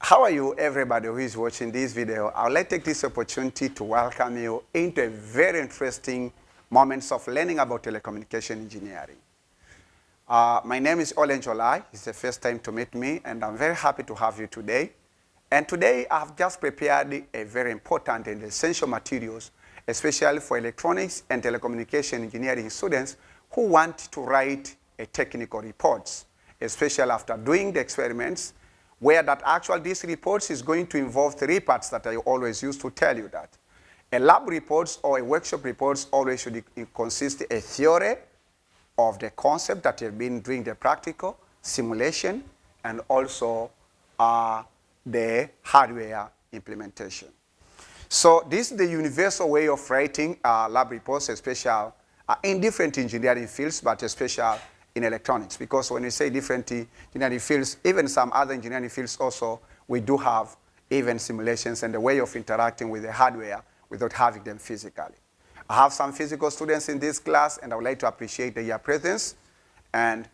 How are you, everybody who is watching this video? I would like to take this opportunity to welcome you into a very interesting moments of learning about telecommunication engineering. My name is Olenjolain. It's the first time to meet me, and I'm very happy to have you today. And today, I've just prepared a very important and essential materials, especially for electronics and telecommunication engineering students who want to write a technical reports, especially after doing the experiments, where that actually this reports is going to involve three parts that I always used to tell you that. A lab reports or a workshop reports always should consist a theory of the concept that you've been doing the practical, simulation, and also the hardware implementation. So this is the universal way of writing lab reports, especially in different engineering fields, but especially in electronics, because when we say different engineering fields, even some other engineering fields also, we do have even simulations and the way of interacting with the hardware without having them physically. I have some physical students in this class, and I would like to appreciate their presence, and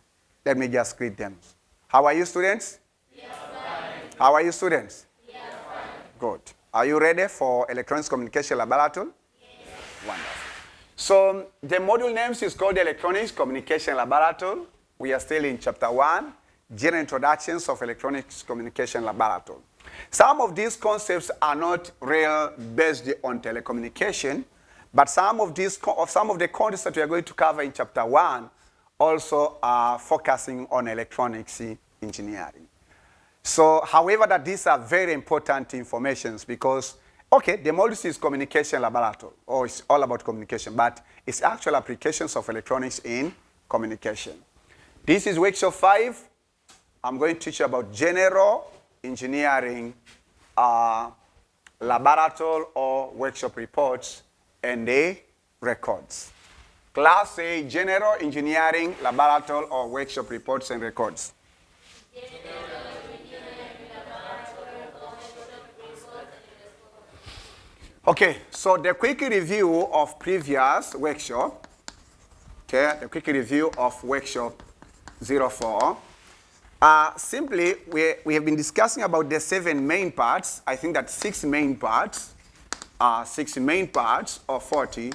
let me just greet them. How are you, students? Yes, fine. How are you, students? Yes, fine. Good. Are you ready for electronics communication laboratory? Yes. Wonderful. So the module names is called Electronics Communication Laboratory. We are still in chapter 1, General Introductions of Electronics Communication Laboratory. Some of these concepts are not real based on telecommunication, but some of the concepts that we are going to cover in chapter 1 also are focusing on electronics engineering. So, however, that these are very important informations because okay, the module is communication laboratory, or it's all about communication, but it's actual applications of electronics in communication. This is workshop 5. I'm going to teach you about general engineering laboratory or workshop reports and the records. Class A, general engineering laboratory or workshop reports and records. Okay, so the quick review of previous workshop, okay, the quick review of workshop 04. Simply, we have been discussing about the 7 main parts. I think that 6 main parts, 6 main parts of 40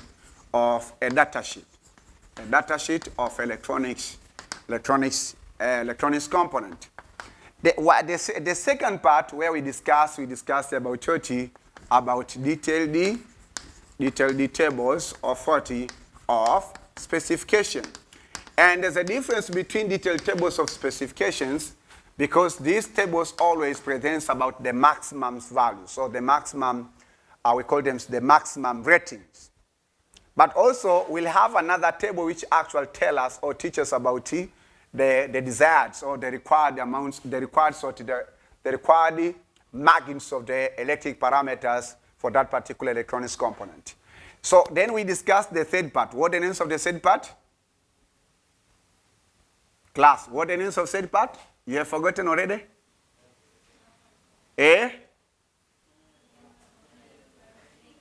of a data sheet. A data sheet of electronics component. The second part where we discussed about 30 about detailed tables of 40 of specification. And there's a difference between detailed tables of specifications because these tables always presents about the maximum value. So the maximum, we call them the maximum ratings. But also we'll have another table which actually tell us or teach us about the desired or the required amounts, the required margins of the electric parameters for that particular electronics component. So then we discussed the third part. What are the names of the third part? Class, what the names of said part? You have forgotten already? A?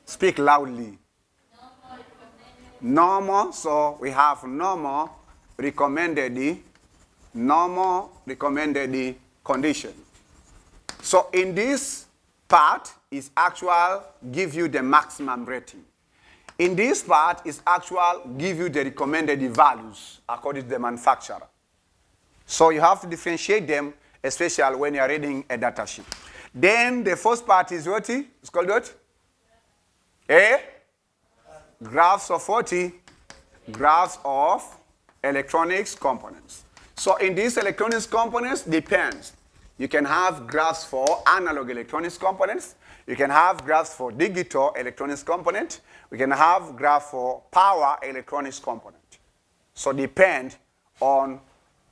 Speak loudly. Normal, so we have normal recommended condition. So in this part is actual give you the maximum rating. In this part is actual give you the recommended values according to the manufacturer. So you have to differentiate them, especially when you are reading a data sheet. Then the first part is what? It's called what? Graphs of what? Graphs of electronics components. So in these electronics components, depends. You can have graphs for analog electronics components. You can have graphs for digital electronics component. We can have graph for power electronics component. So depend on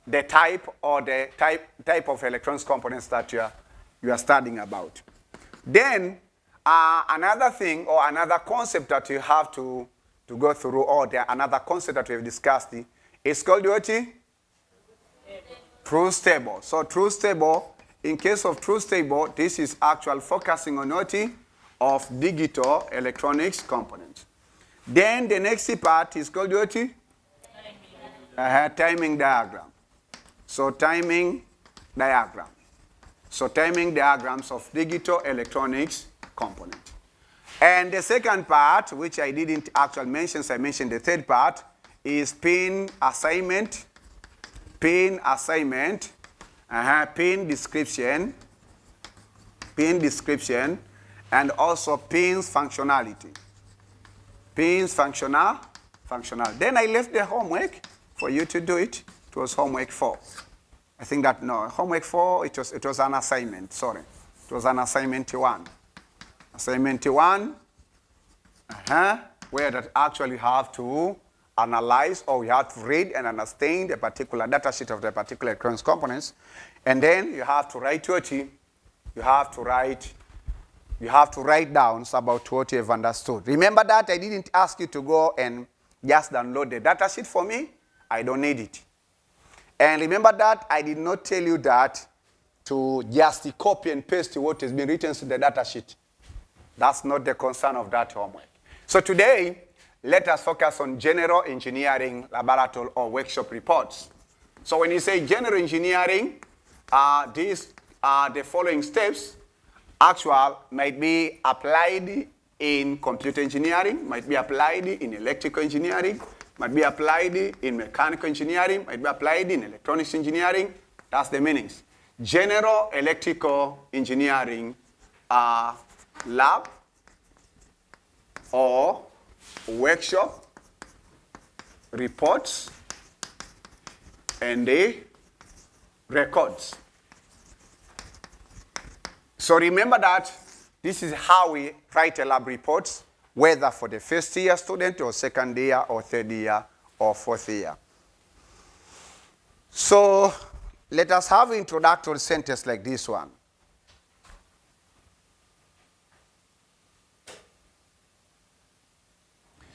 the type or the type of electronics components that you are studying about. Then another thing or another concept that you have to go through, or another concept that we have discussed is called what? Truth table. So truth table, in case of truth table, this is actual focusing on what? Of digital electronics components. Then the next part is called what? Timing diagram. So timing diagram. So timing diagrams of digital electronics component. And the second part, which I didn't actually mention, so I mentioned the third part, is pin assignment, pin description, and also pins functionality. Pins functional. Then I left the homework for you to do it. It was homework 4. I think that, no, homework 4, it was an assignment, sorry. It was an assignment 1. Assignment 1, where that actually have to analyze, or you have to read and understand the particular data sheet of the particular electronics components. And then you have to write what you have to write down about what you have understood. Remember that I didn't ask you to go and just download the data sheet for me. I don't need it. And remember that I did not tell you that to just copy and paste what has been written to the data sheet. That's not the concern of that homework. So today, let us focus on general engineering laboratory or workshop reports. So when you say general engineering, these are the following steps. Actual might be applied in computer engineering, might be applied in electrical engineering, might be applied in mechanical engineering, might be applied in electronics engineering. That's the meanings. General electrical engineering lab or workshop reports and the records. So remember that this is how we write a lab reports, whether for the first year student or second year or third year or fourth year. So let us have an introductory sentence like this one.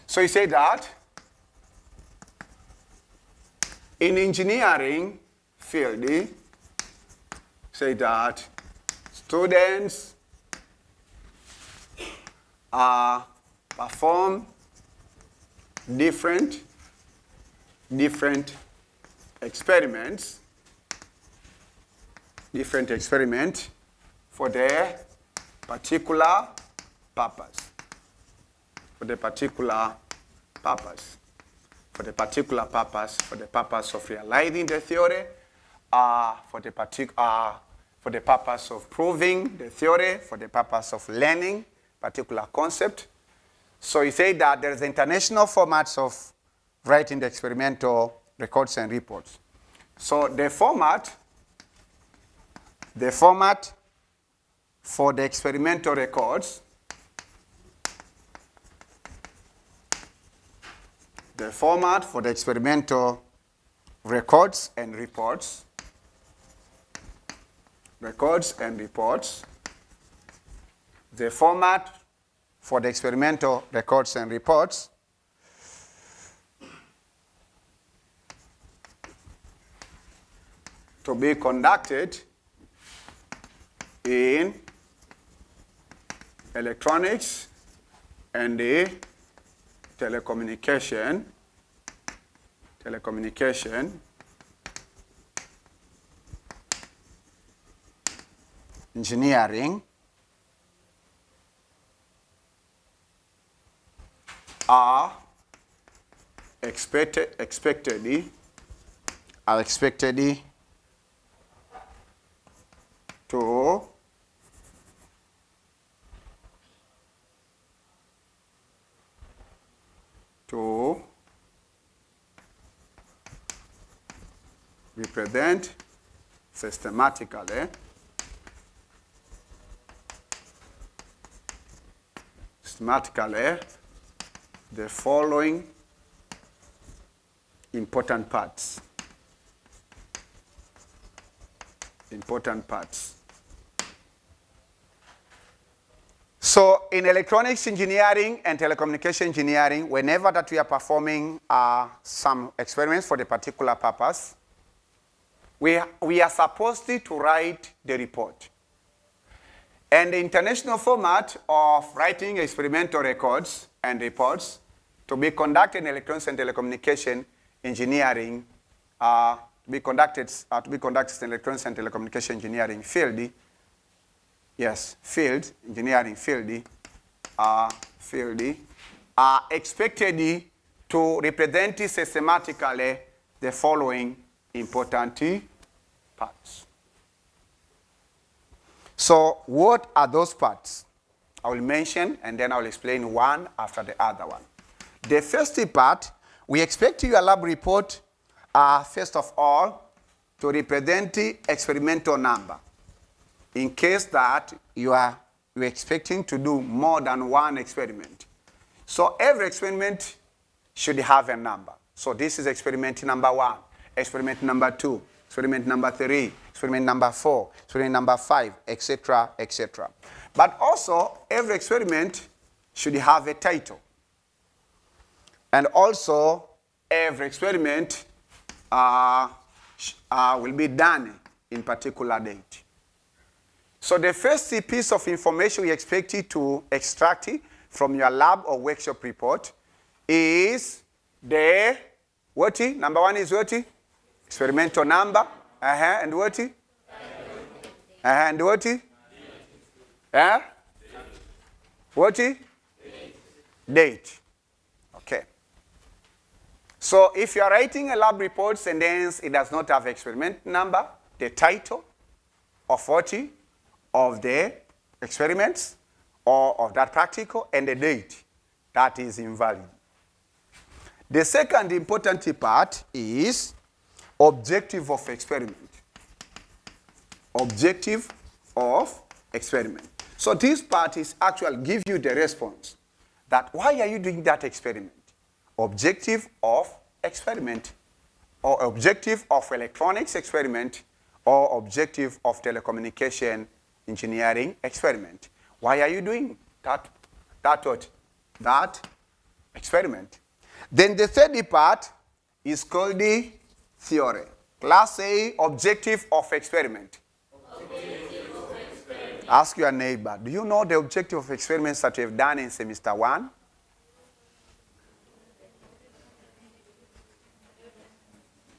So you say that in engineering field, say that students perform different experiments for their particular purpose. For the purpose of realizing the theory, for the purpose of proving the theory, for the purpose of learning particular concept. So you say that there is international formats of writing the experimental records and reports. So the format for the experimental records, the format for the experimental records and reports, the format for the experimental records and reports to be conducted in electronics and the telecommunication engineering are expected to represent systematically the following important parts. So in electronics engineering and telecommunication engineering, whenever that we are performing some experiments for the particular purpose, we are supposed to write the report. And the international format of writing experimental records and reports to be conducted in electronics and telecommunication engineering, to be conducted in electronics and telecommunication engineering field, engineering field, are expected to represent systematically the following important parts. So what are those parts? I will mention and then I will explain one after the other one. The first part, we expect your lab report, first of all, to represent the experimental number. In case that you're expecting to do more than one experiment. So every experiment should have a number. So this is experiment number 1, experiment number 2, experiment number 3, experiment number 4, experiment number 5, etc., etc. But also, every experiment should have a title. And also, every experiment will be done in particular date. So the first piece of information we expect you to extract from your lab or workshop report is the, what? Number 1 is what? Experimental number. And what? And what? What? Date. Okay. So if you are writing a lab report and then it does not have experiment number, the title of what? Of the experiments or of that practical and the date, that is invalid. The second important part is objective of experiment. Objective of experiment. So this part is actually give you the response that why are you doing that experiment? Objective of experiment, or objective of electronics experiment, or objective of telecommunication engineering experiment. Why are you doing that experiment? Then the third part is called the theory. Class A, objective of experiment. Ask your neighbor, do you know the objective of experiments that you have done in semester 1?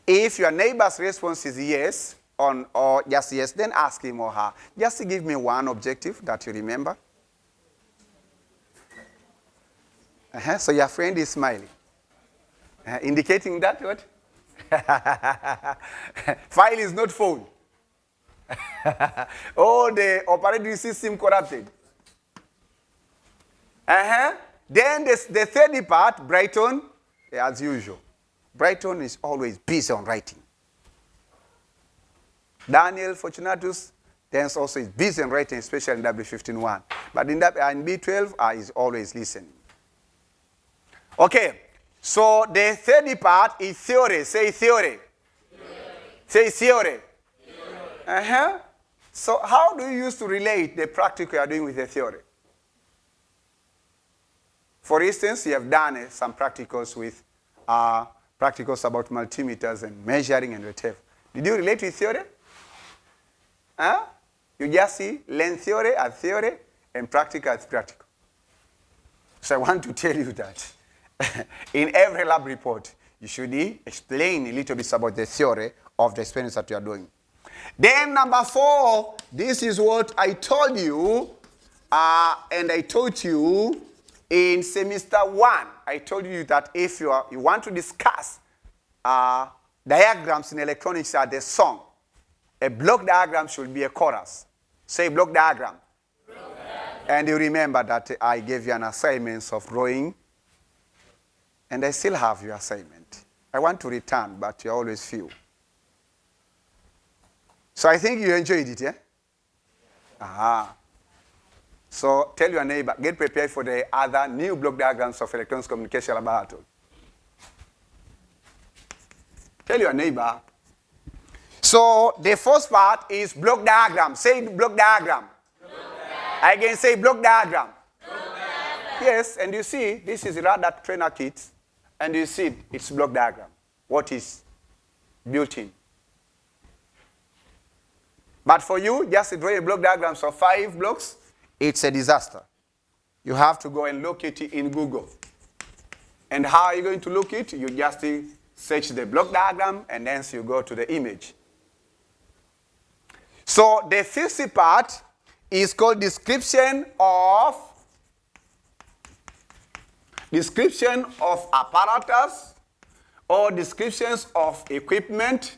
If your neighbor's response is yes, or just yes, then ask him or her, just give me one objective that you remember. So your friend is smiling, indicating that what? File is not full. Oh, the operating system corrupted. Then the third part, Brighton, as usual. Brighton is always busy on writing. Daniel Fortunatus, then also is busy on writing, especially in W15-1. But in B12, is always listening. Okay, so the third part is theory. Say theory. Say theory. So how do you use to relate the practical you are doing with the theory? For instance, you have done some practicals with practicals about multimeters and measuring and whatever. Did you relate with theory? Huh? You just see learn theory as theory and practical as practical. So I want to tell you that in every lab report, you should explain a little bit about the theory of the experiments that you are doing. Then number 4, this is what I told you, and I taught you in semester 1. I told you that if you want to discuss diagrams in electronics are the song, a block diagram should be a chorus. Say block diagram. Block diagram. And you remember that I gave you an assignment of drawing, and I still have your assignment. I want to return, but you always few. So I think you enjoyed it, yeah? Aha. So tell your neighbor, get prepared for the other new block diagrams of electronics communication laboratory. Tell your neighbor. So the first part is block diagram. Say block diagram. Block diagram. Again, say block diagram. Block diagram. Yes, and you see, this is radar trainer kit, and you see it's block diagram. What is built in? But for you, just draw a block diagrams of 5 blocks, it's a disaster. You have to go and look it in Google. And how are you going to look it? You just search the block diagram, and then you go to the image. So the first part is called description of apparatus or descriptions of equipment.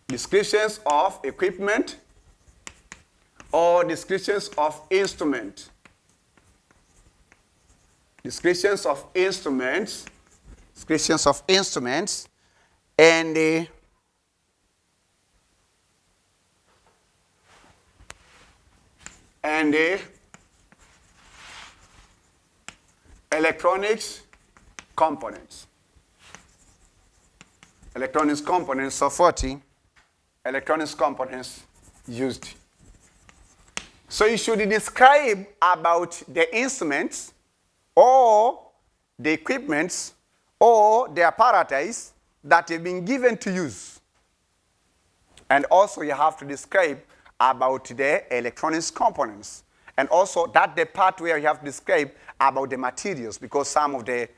Descriptions of equipment or descriptions of instrument. Descriptions of instruments. Descriptions of instruments. And electronics components. Electronics components, so 40 electronics components used. So you should describe about the instruments or the equipments or the apparatus that have been given to use. And also you have to describe about the electronics components. And also that the part where you have to describe about the materials, because some of the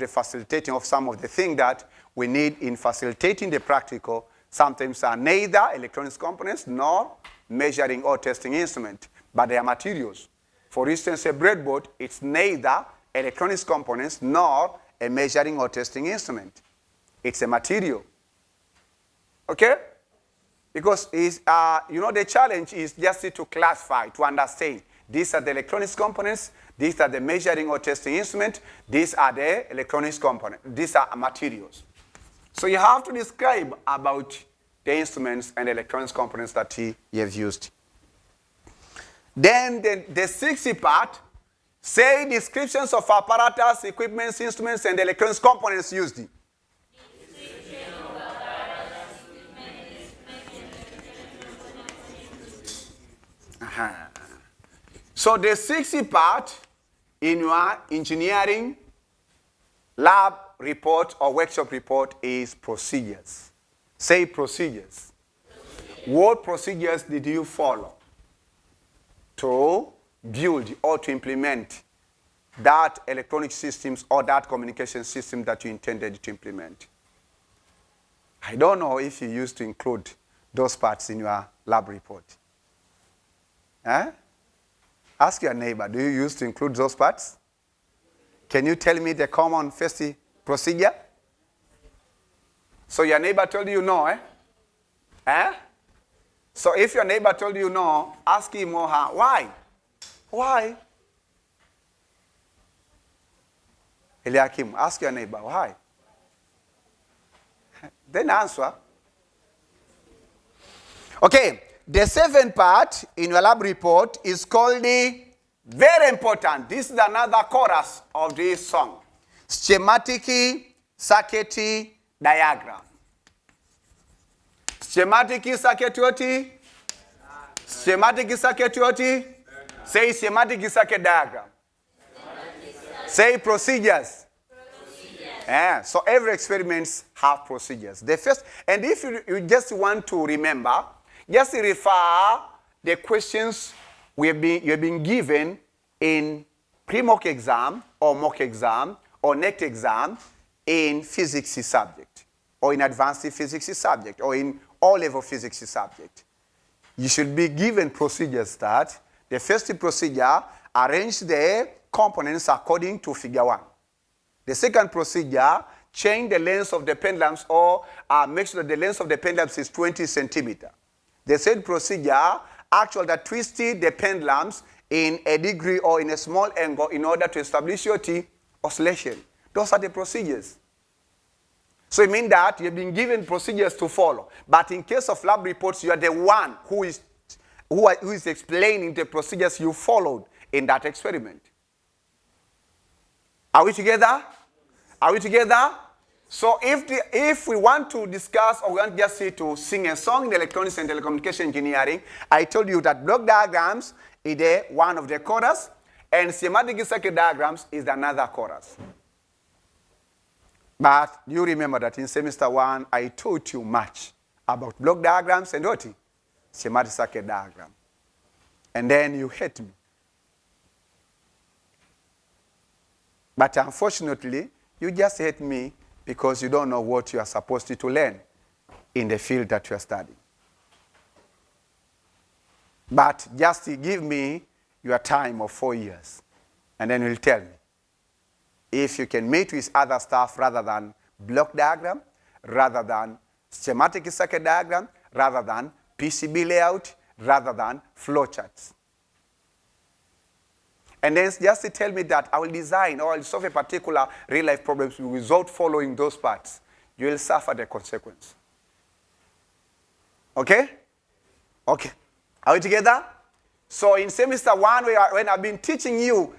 facilitating of some of the things that we need in facilitating the practical sometimes are neither electronics components nor measuring or testing instrument, but they are materials. For instance, a breadboard, it's neither electronics components nor a measuring or testing instrument. It's a material. Okay? Because the challenge is just to classify, to understand. These are the electronics components, these are the measuring or testing instrument, these are the electronics components, these are materials. So you have to describe about the instruments and electronics components that you have used. Then the 60 part, say descriptions of apparatus, equipments, instruments, and electronics components used. So the 60 part in your engineering lab report or workshop report is procedures. Say procedures. What procedures did you follow to build or to implement that electronic systems or that communication system that you intended to implement? I don't know if you used to include those parts in your lab report. Huh? Ask your neighbor, do you used to include those parts? Can you tell me the common first procedure? So your neighbor told you no, eh? Eh? So if your neighbor told you no, ask him or her, why? Why? Eliakim, ask your neighbor, why? Then answer. Okay, the 7th part in your lab report is called the, very important, this is another chorus of this song, schematic circuit diagram. Schematic circuit what? Schematic circuit what? Say schematic circuit diagram. Say procedures. So every experiment have procedures. The first, and if you just want to remember, just refer the questions you've been given in pre-mock exam or mock exam or next exam in physics subject or in advanced physics subject or in all-level physics subject. You should be given procedures that the first procedure, arrange the components according to figure 1. The second procedure, change the length of the pendulums or make sure that the length of the pendulums is 20 centimeters. The third procedure, actually that twisted the pendulums in a degree or in a small angle in order to establish your oscillation. Those are the procedures. So it means that you've been given procedures to follow. But in case of lab reports, you are the one who is explaining the procedures you followed in that experiment. Are we together? Are we together? So if we want to discuss or we want just to sing a song in electronics and telecommunication engineering, I told you that block diagrams is one of the chorus and schematic circuit diagrams is another chorus. But you remember that in semester 1, I taught you much about block diagrams and what? Schematic circuit diagram. And then you hate me. But unfortunately, you just hate me because you don't know what you are supposed to learn in the field that you are studying. But just give me your time of 4 years, and then you'll tell me if you can meet with other stuff rather than block diagram, rather than schematic circuit diagram, rather than PCB layout, rather than flowcharts. And then just tell me that I will design or I'll solve a particular real-life problem without following those parts. You will suffer the consequence. Okay? Okay. Are we together? So in semester 1, when I've been teaching you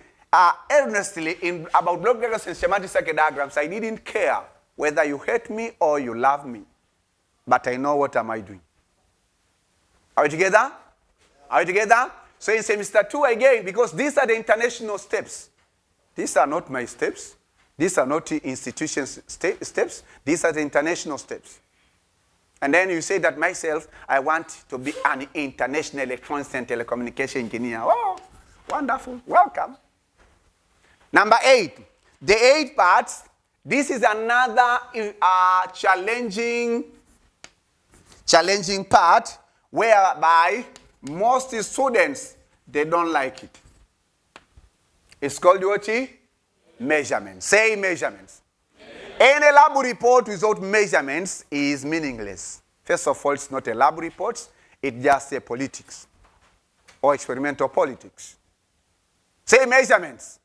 earnestly about block diagrams and schematic circuit diagrams, I didn't care whether you hate me or you love me. But I know what am I doing. Are we together? Are we together? So in semester 2 again, because these are the international steps. These are not my steps. These are not the institution's steps. These are the international steps. And then you say that myself, I want to be an international electronics and telecommunication engineer. Oh, wonderful. Welcome. Number 8. The 8 parts. This is another challenging part whereby most students, they don't like it. It's called what? Measurements. Say measurements. Any lab report without measurements is meaningless. First of all, it's not a lab report. It's just a politics or experimental politics. Say measurements.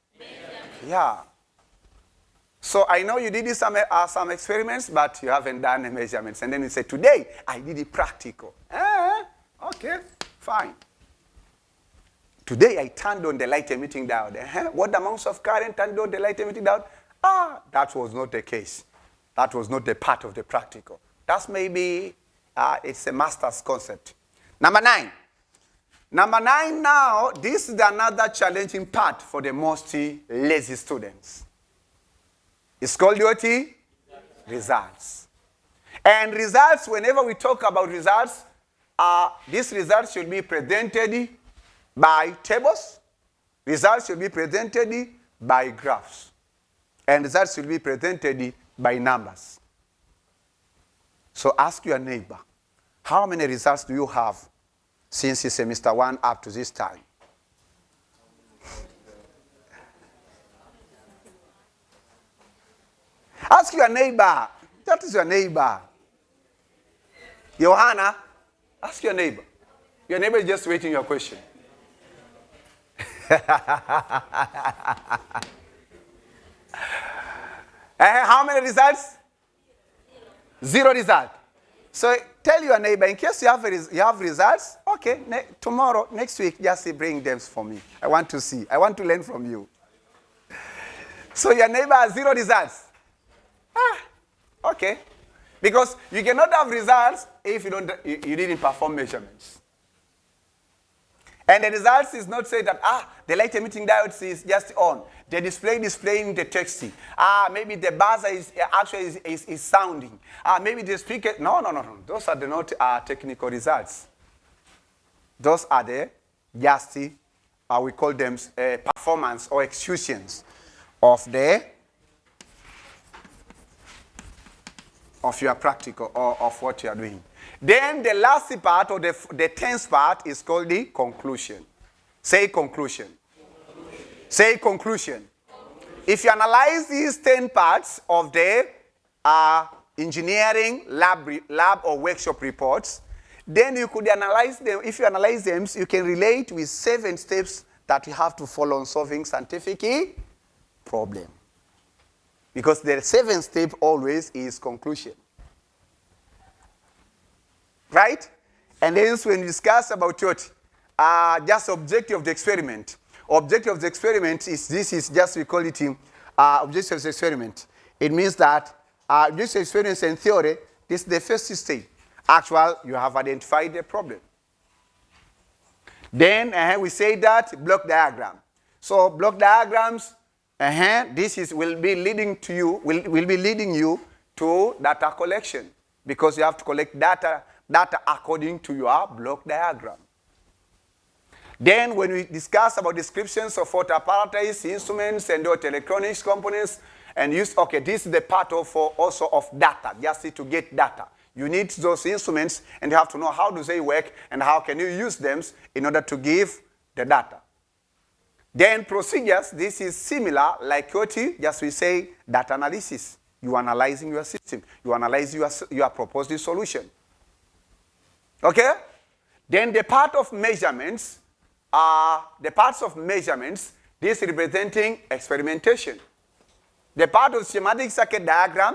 Yeah. So I know you did some experiments, but you haven't done the measurements. And then you say, today, I did it practical. Okay, fine. Today, I turned on the light emitting diode. What amounts of current turned on the light emitting diode? That was not the case. That was not the part of the practical. That's maybe, it's a master's concept. Number 9. Number 9 now, this is another challenging part for the most lazy students. It's called what? Results. And results, whenever we talk about results, these results should be presented by tables. Results should be presented by graphs. And results should be presented by numbers. So ask your neighbor, how many results do you have since semester 1 up to this time? Ask your neighbor. That is your neighbor. Johanna, ask your neighbor. Your neighbor is just waiting your question. How many results? 0 result. So tell your neighbor, in case you have results, okay, tomorrow, next week, just bring them for me. I want to see. I want to learn from you. So your neighbor has 0 results. Okay. Because you cannot have results if you didn't perform measurements. And the results is not say that, the light emitting diodes is just on. The display displaying the text. Maybe the buzzer is actually is sounding. Maybe the speaker, no. Those are the not technical results. Those are the just, we call them performance or executions of your practical or of what you are doing. Then the last part or the 10th part is called the conclusion. Say conclusion. Say conclusion. If you analyze these 10 parts of the engineering lab or workshop reports, then you could analyze them. If you analyze them, you can relate with 7 steps that you have to follow in solving scientific problem. Because the 7th step always is conclusion. Right? And then when we discuss about what? Just objective of the experiment. Objective of the experiment is, this is just, we call it objective of the experiment. It means that objective of experience and theory, this is the first stage. Actual, you have identified the problem. Then we say that block diagram. So block diagrams, will be leading you to data collection, because you have to collect data according to your block diagram. Then when we discuss about descriptions of what apparatus, instruments, and what electronics components, and use, this is the part of also of data, just to get data. You need those instruments, and you have to know how do they work, and how can you use them in order to give the data. Then procedures, this is similar, like what just we say, data analysis. You are analyzing your system. You analyze your proposed solution. Okay? Then the part of measurements, this representing experimentation. The part of schematic circuit diagram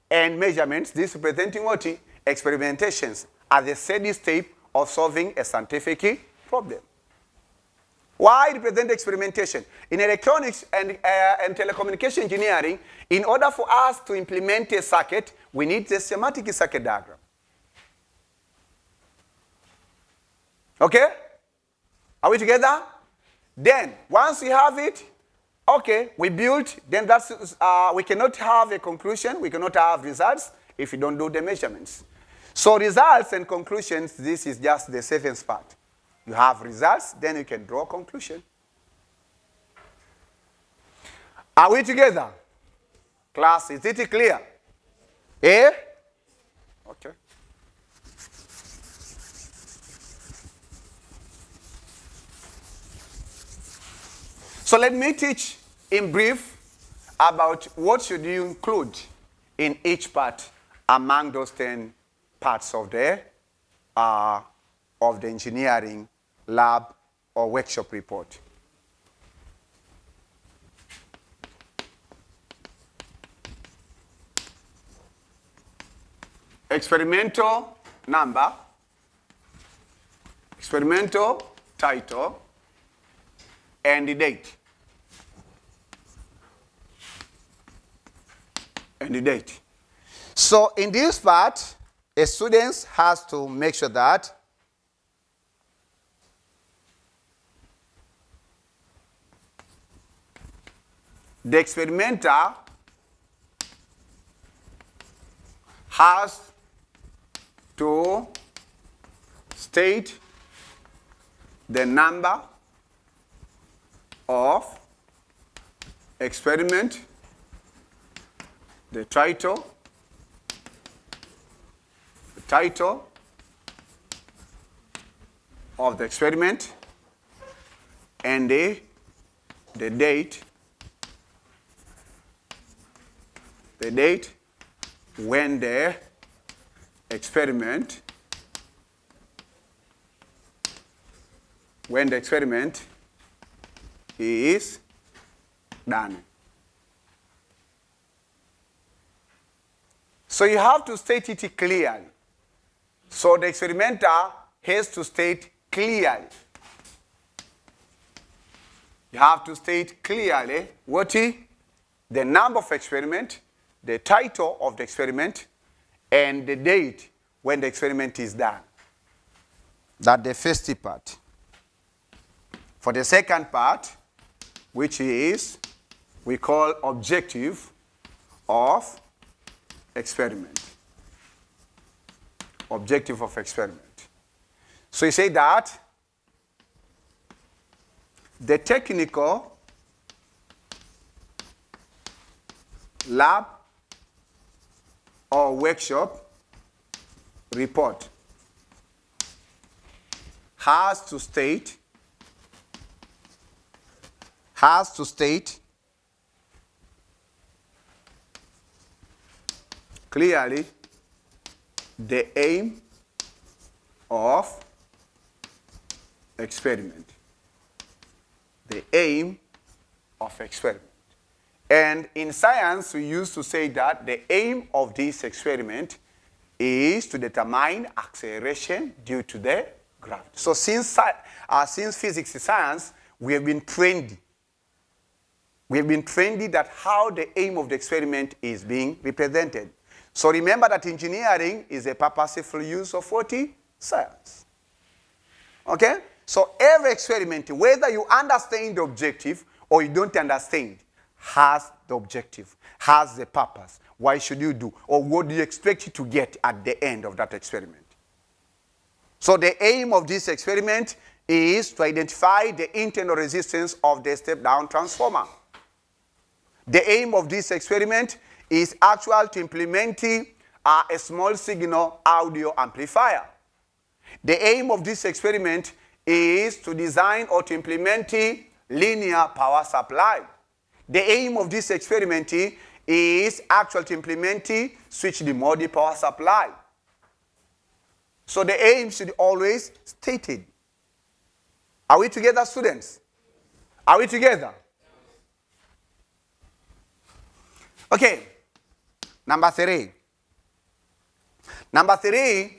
and measurements, this representing what? Experimentations as the steady step of solving a scientific problem. Why represent experimentation? In electronics and telecommunication engineering, in order for us to implement a circuit, we need the schematic circuit diagram. Okay? Are we together? Then, once we have it, we build, then that's, we cannot have a conclusion, we cannot have results if we don't do the measurements. So results and conclusions, this is just the 7th part. You have results, then you can draw a conclusion. Are we together? Class, is it clear? Eh? Okay. So let me teach in brief about what should you include in each part among those 10 parts of the engineering lab or workshop report. Experimental number, experimental title, and the date. And the date. So in this part, a student has to make sure that the experimenter has to state the number of experiment, the title of the experiment, and the date when the experiment is done. So you have to state it clearly. So the experimenter has to state clearly. You have to state clearly what is the number of experiment, the title of the experiment, and the date when the experiment is done. That's the first part. for the second part, which is we call objective of experiment. Objective of experiment. So you say that the technical lab or workshop report has to state clearly the aim of experiment. The aim of experiment. And in science, we used to say that the aim of this experiment is to determine acceleration due to the gravity. So since physics is science, we have been trained. We have been trained that how the aim of the experiment is being represented. So remember that engineering is a purposeful use of what? Science. Okay? So every experiment, whether you understand the objective or you don't understand, has the objective, has the purpose. Why should you do? Or what do you expect to get at the end of that experiment? So the aim of this experiment is to identify the internal resistance of the step-down transformer. The aim of this experiment is actual to implement a small signal audio amplifier. The aim of this experiment is to design or to implement linear power supply. The aim of this experiment is actually to implement switched mode power supply. So the aim should always stated. Are we together, students? Are we together? Okay. Number 3. Number 3,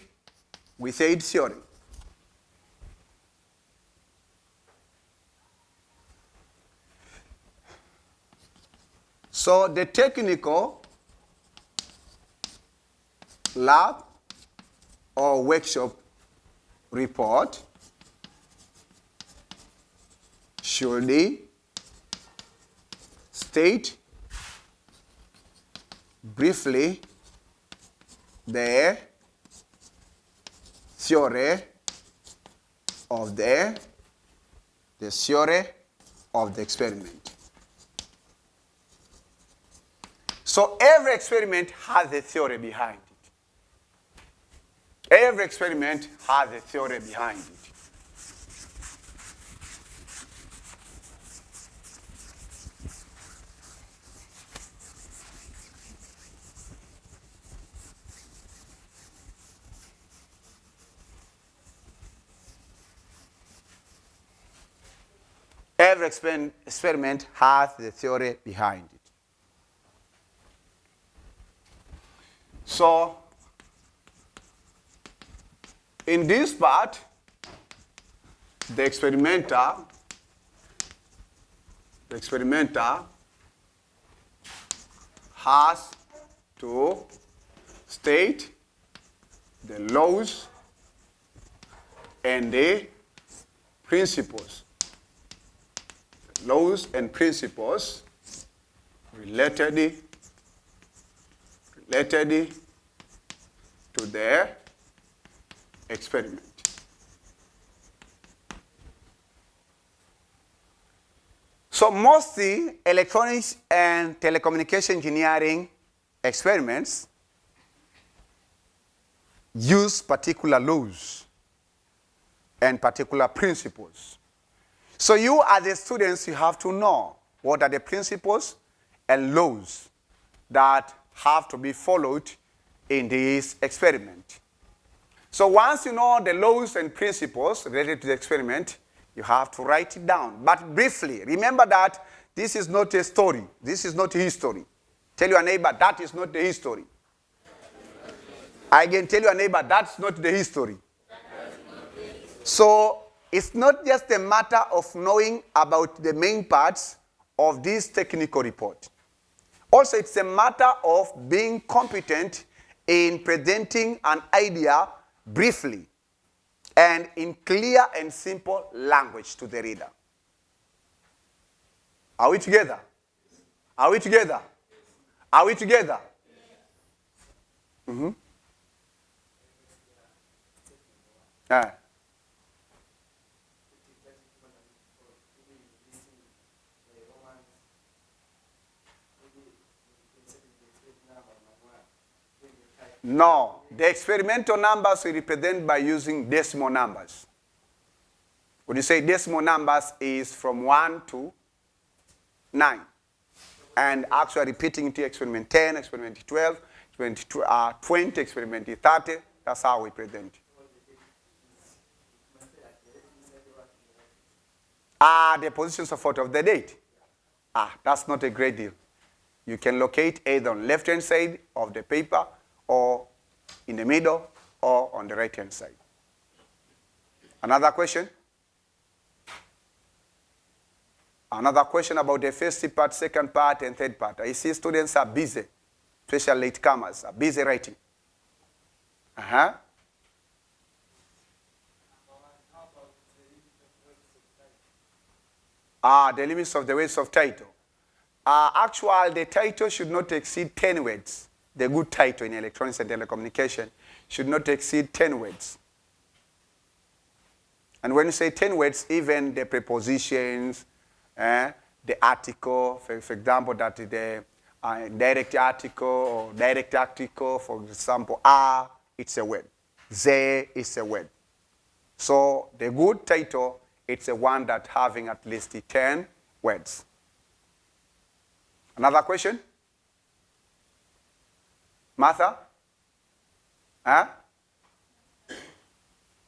we said theory. So the technical lab or workshop report should state briefly the theory of the theory of the experiment. So every experiment has a theory behind it. Every experiment has a theory behind it. Every experiment has the theory behind it. So, in this part, the experimenter has to state the laws and the principles. The laws and principles related to the experiment. So mostly electronics and telecommunication engineering experiments use particular laws and particular principles. So you as the students, you have to know what are the principles and laws that have to be followed in this experiment. So once you know the laws and principles related to the experiment, you have to write it down. But briefly, remember that this is not a story. This is not history. Tell your neighbor, that is not the history. I can tell your neighbor, that's not the history. So it's not just a matter of knowing about the main parts of this technical report. Also, it's a matter of being competent in presenting an idea briefly and in clear and simple language to the reader. Are we together? Are we together? Are we together? Mm-hmm. Yeah. No, the experimental numbers we represent by using decimal numbers. When you say decimal numbers is from 1 to 9. And actually repeating to experiment 10, experiment 12, experiment 20, experiment 30. That's how we present. The positions of what of the date? That's not a great deal. You can locate either on left-hand side of the paper or in the middle or on the right-hand side. Another question? Another question about the first part, second part, and third part. I see students are busy, especially latecomers, are busy writing. The limits of the words of title. Actually, the title should not exceed 10 words. The good title in electronics and telecommunication should not exceed 10 words. And when you say 10 words, even the prepositions, the article, for example, that the direct article or direct article, for example, it's a word. They is a word. So the good title, it's a one that having at least 10 words. Another question? Martha? Are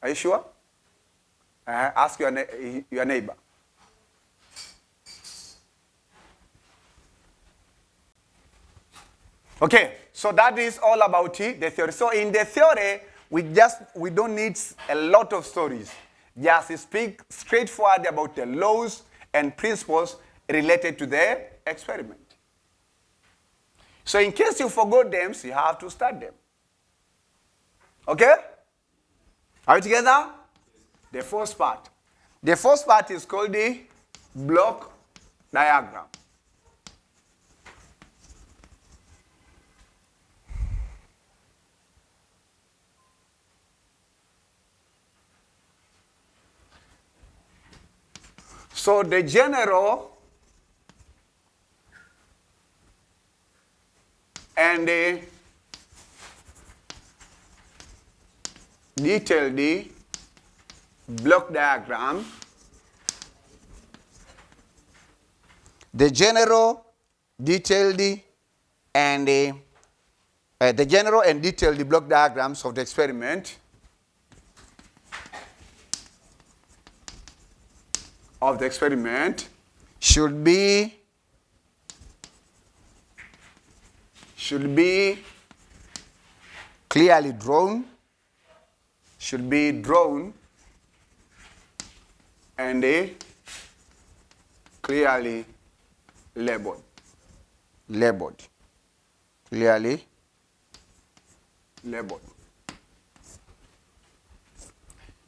you sure? Ask your neighbor. Okay, so that is all about the theory. So in the theory, we don't need a lot of stories. Just speak straightforward about the laws and principles related to the experiment. So in case you forgot them, you have to start them. Okay? Are we together? The first part. The first part is called the block diagram. So the general and the detailed block diagram. The general, detailed, and the general and detailed block diagrams of the experiment should be clearly drawn, and clearly labeled. Clearly labeled.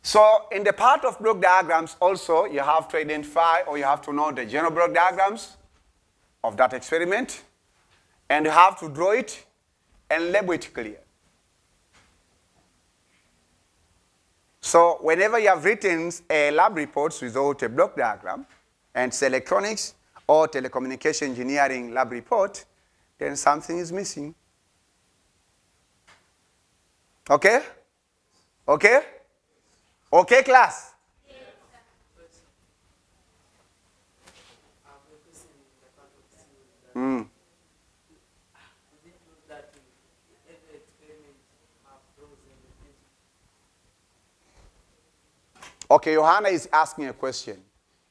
So in the part of block diagrams also, you have to identify or you have to know the general block diagrams of that experiment, and you have to draw it and label it clear. So whenever you have written a lab report without a block diagram, and it's electronics or telecommunication engineering lab report, then something is missing. Okay? Okay? Okay, class? Okay, Johanna is asking a question.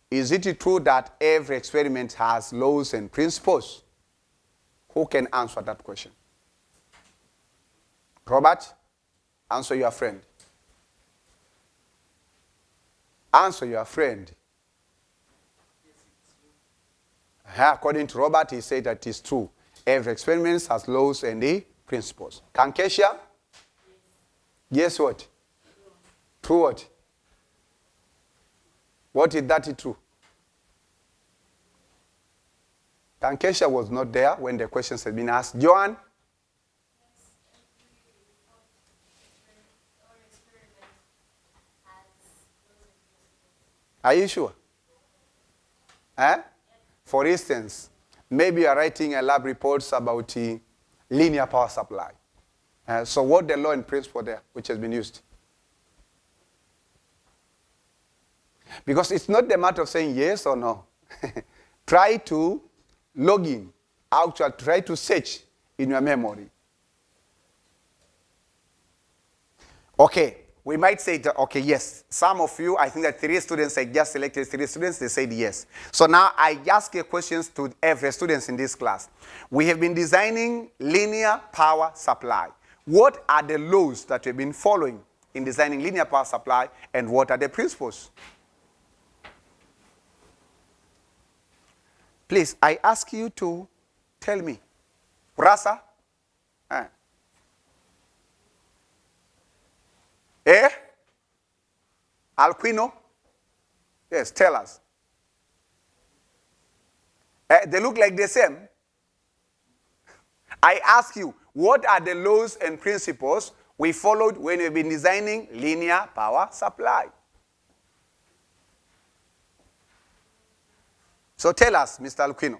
Is it true that every experiment has laws and principles? Who can answer that question? Robert, answer your friend. Answer your friend. According to Robert, he said that it's true. Every experiment has laws and the principles. Kankesha? Guess what? True what? What is that true? Tankesha was not there when the questions had been asked. Joan? Are you sure? For instance, maybe you are writing a lab reports about linear power supply. So what the law and principle there, which has been used? Because it's not the matter of saying yes or no. Try to log in. Actually, try to search in your memory. Okay, we might say, that, okay, yes. Some of you, I think that 3 students, I just selected 3 students, they said yes. So now I ask questions to every student in this class. We have been designing linear power supply. What are the laws that we've been following in designing linear power supply, and what are the principles? Please, I ask you to tell me. Rasa? Alquino? Yes, tell us. They look like the same. I ask you, what are the laws and principles we followed when we've been designing linear power supply? So tell us, Mr. Alquino.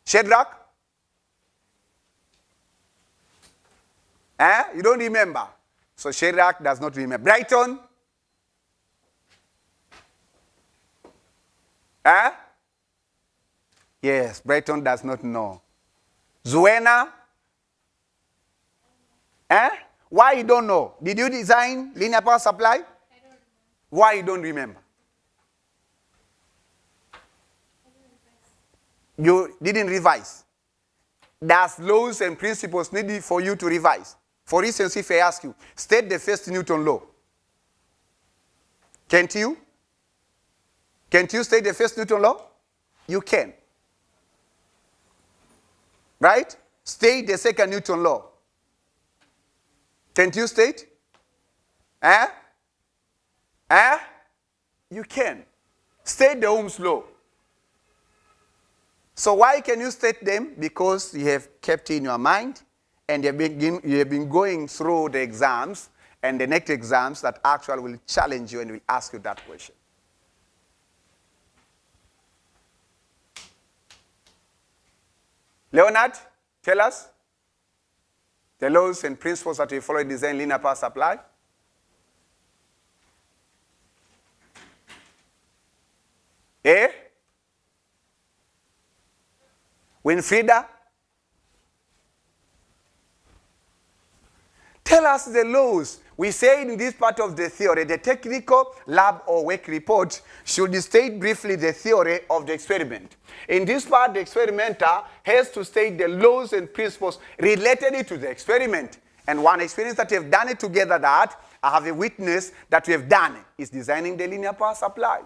Shadrach? You don't remember. So Shadrach does not remember. Brighton? Yes, Brighton does not know. Zuena? Why you don't know? Did you design linear power supply? I don't remember. Why you don't remember? You didn't revise. There's laws and principles needed for you to revise. For instance, if I ask you, state the first Newton law. Can't you? Can't you state the first Newton law? You can. Right? State the second Newton law. Can't you state? You can. State the Ohm's law. So why can you state them? Because you have kept in your mind, and you have been going through the exams and the next exams that actually will challenge you and will ask you that question. Leonard, tell us the laws and principles that we follow in design linear power supply. Winfrida? Tell us the laws. We say in this part of the theory, the technical lab or work report should state briefly the theory of the experiment. In this part, the experimenter has to state the laws and principles related to the experiment. And one experience that we have done it together that I have a witness that we have done is designing the linear power supply.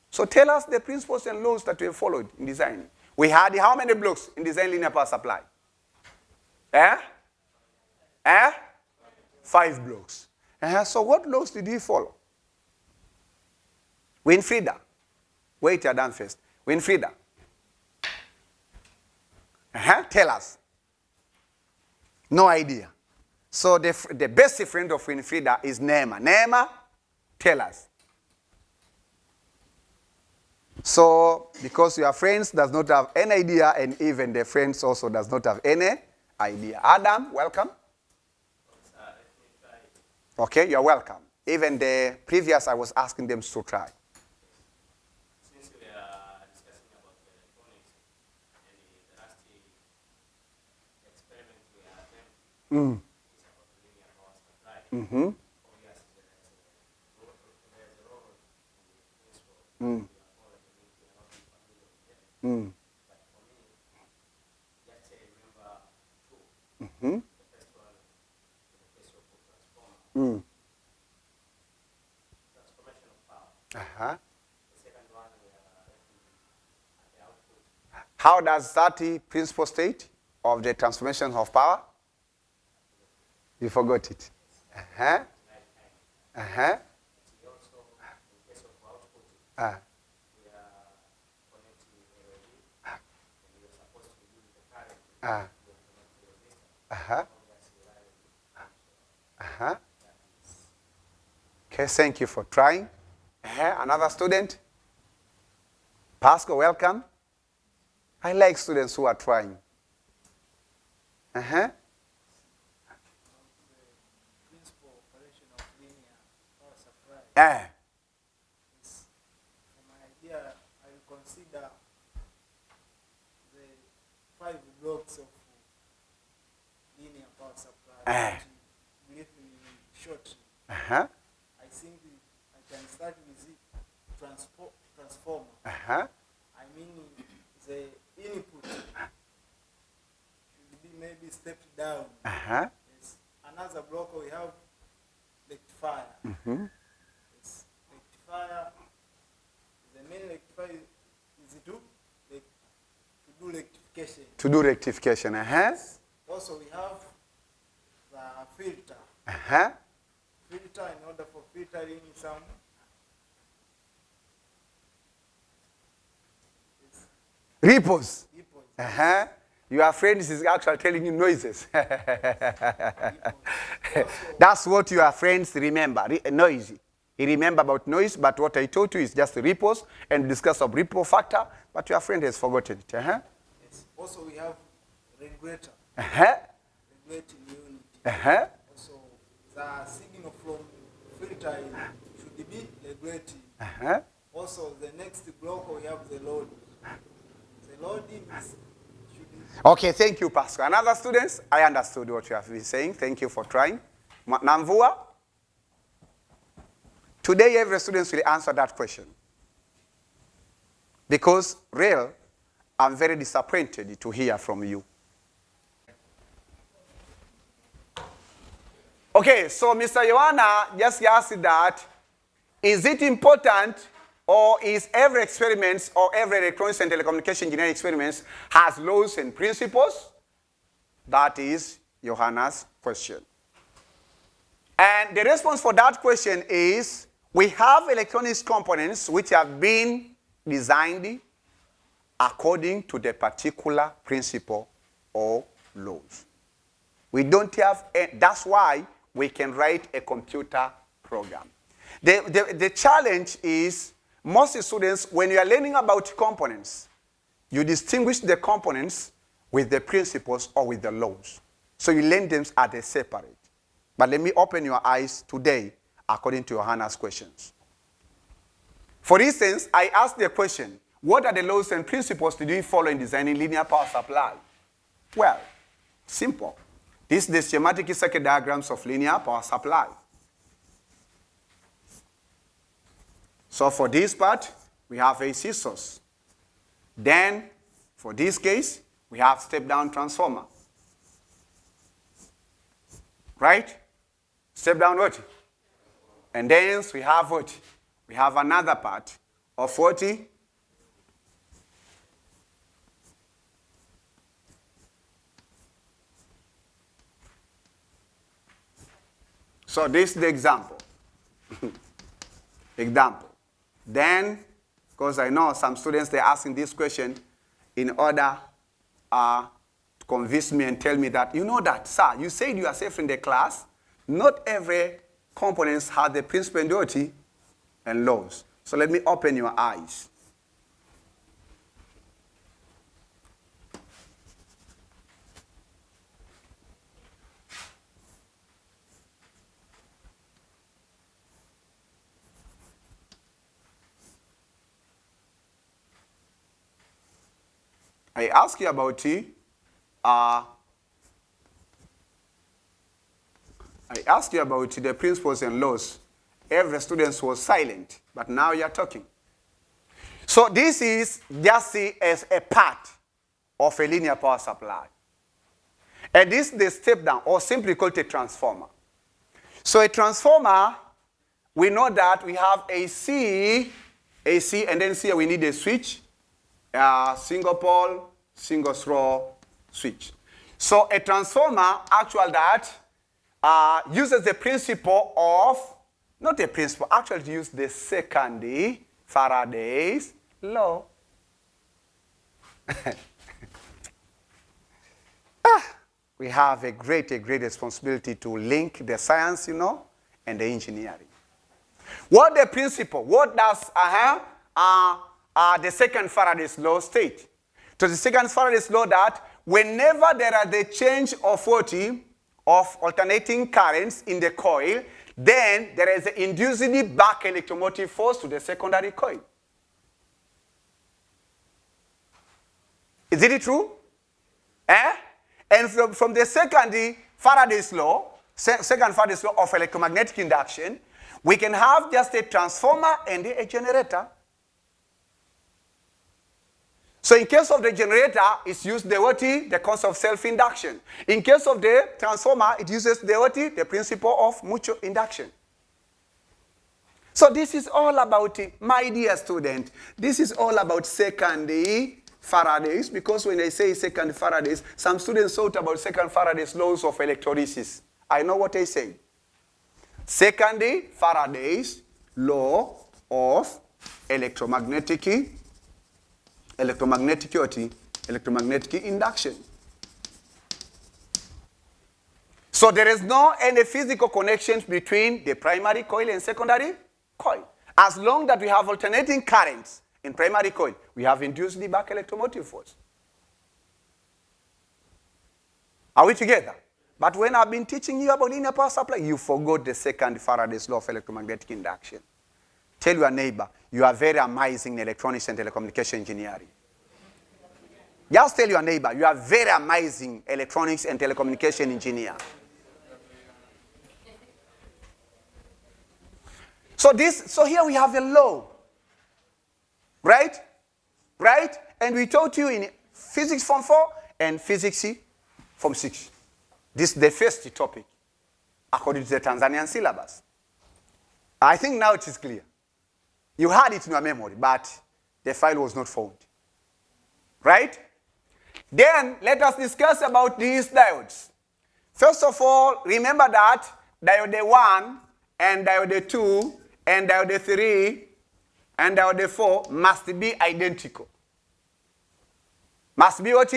So tell us the principles and laws that we have followed in designing. We had how many blocks in design linear power supply? 5 blocks. So what laws did we follow? Winfrida. Wait, you're done first. Winfrida. Tell us. No idea. So the best friend of Winfrida is Nema. Nema, tell us. So, because your friends does not have any idea, and even the friends also does not have any idea. Adam, welcome. Okay, you're welcome. Even the previous, I was asking them to try. Since we are discussing about electronics and the last experiment we are attempting is about linear power supply. Obviously, there's a role in the principle. But for me, just remember 2. The first one, in the case of transformer. Transformation of power. The second one, we are looking at the output. How does that principle state of the transformation of power? You forgot it. We also, in case of output, we are connecting LED, and we Uh, uh-huh. Uh-huh. Okay, thank you for trying. Another student? Pascal, welcome. I like students who are trying. Uh-huh. Principal operation of linear power supply. For my idea, I will consider the 5 blocks of linear power supply. Briefly, shortly. Uh-huh. I think I can start with the transformer. Uh-huh. I mean, the input should be maybe stepped down. Uh-huh. Yes. Another block we have rectifier. Mm-hmm. Yes. Rectifier. The main rectifier is to do rectification. To do rectification. Uh-huh. Yes. Also, we have the filter. Uh-huh. Filter in order for filtering some. Ripples. Ripples. Uh-huh. Your friend is actually telling you noises. That's what your friends remember, noisy. He remember about noise, but what I told you is just ripples and discuss of ripple factor, but your friend has forgotten it. Uh-huh. Yes. Also, we have regulator. Uh-huh. Regulating unit. Uh-huh. Also, the signal from filtering should be regulating. Uh-huh. Also, the next block we have the load. The loading is should be. Okay, thank you, Pascal. Another students, I understood what you have been saying. Thank you for trying. Namvua? Today, every student will answer that question. Because, real, I'm very disappointed to hear from you. Okay, so Mr. Joanna just asked that, is it important or is every experiment or every electronics and telecommunication engineering experiments has laws and principles? That is Johanna's question. And the response for that question is, we have electronics components which have been designed according to the particular principle or laws. We don't have, that's why we can write a computer program. The challenge is, most students, when you are learning about components, you distinguish the components with the principles or with the laws. So you learn them as they separate. But let me open your eyes today according to Johanna's questions. For instance, I asked the question, what are the laws and principles do you follow in designing linear power supply? Well, simple. This is the schematic circuit diagrams of linear power supply. So for this part, we have AC source. Then, for this case, we have step-down transformer. Right? Step-down what? And then we have what? We have another part of 40. So this is the example. Example. Then, because I know some students, they're asking this question in order to convince me and tell me that, you know that, sir, you said yourself in the class, not every components have the principle and duty and laws. So let me open your eyes. I ask you about the principles and laws. Every student was silent, but now you're talking. So this is just see as a part of a linear power supply. And this is the step down, or simply called a transformer. So a transformer, we know that we have AC, and then here we need a switch, single pole, single throw switch. So a transformer, actually that, uses the principle of, not a principle, actually use the second Faraday's law. we have a great responsibility to link the science, and the engineering. What the principle? What does the second Faraday's law state? So the second Faraday's law that whenever there are the change of of alternating currents in the coil, then there is an induced back electromotive force to the secondary coil. Is it true? And from the second Faraday's law of electromagnetic induction, we can have just a transformer and a generator. So in case of the generator, it's used the concept of self-induction. In case of the transformer, it uses the principle of mutual induction. So this is all about, my dear student, this is all about second Faraday's, because when I say second Faraday's, some students thought about second Faraday's laws of electrolysis. I know what I say. Second Faraday's law of electromagnetic induction. So there is no any physical connections between the primary coil and secondary coil. As long that we have alternating currents in primary coil, we have induced the back electromotive force. Are we together? But when I've been teaching you about linear power supply, you forgot the second Faraday's law of electromagnetic induction. Tell your neighbor, you are very amazing in electronics and telecommunication engineering. Just tell your neighbor, you are very amazing electronics and telecommunication engineer. So here we have a law. Right? Right? And we taught you in physics form 4 and physics form 6. This is the first topic, according to the Tanzanian syllabus. I think now it is clear. You had it in your memory, but the file was not found. Right? Then let us discuss about these diodes. First of all, remember that diode 1 and diode 2 and diode 3 and diode 4 must be identical. Must be what?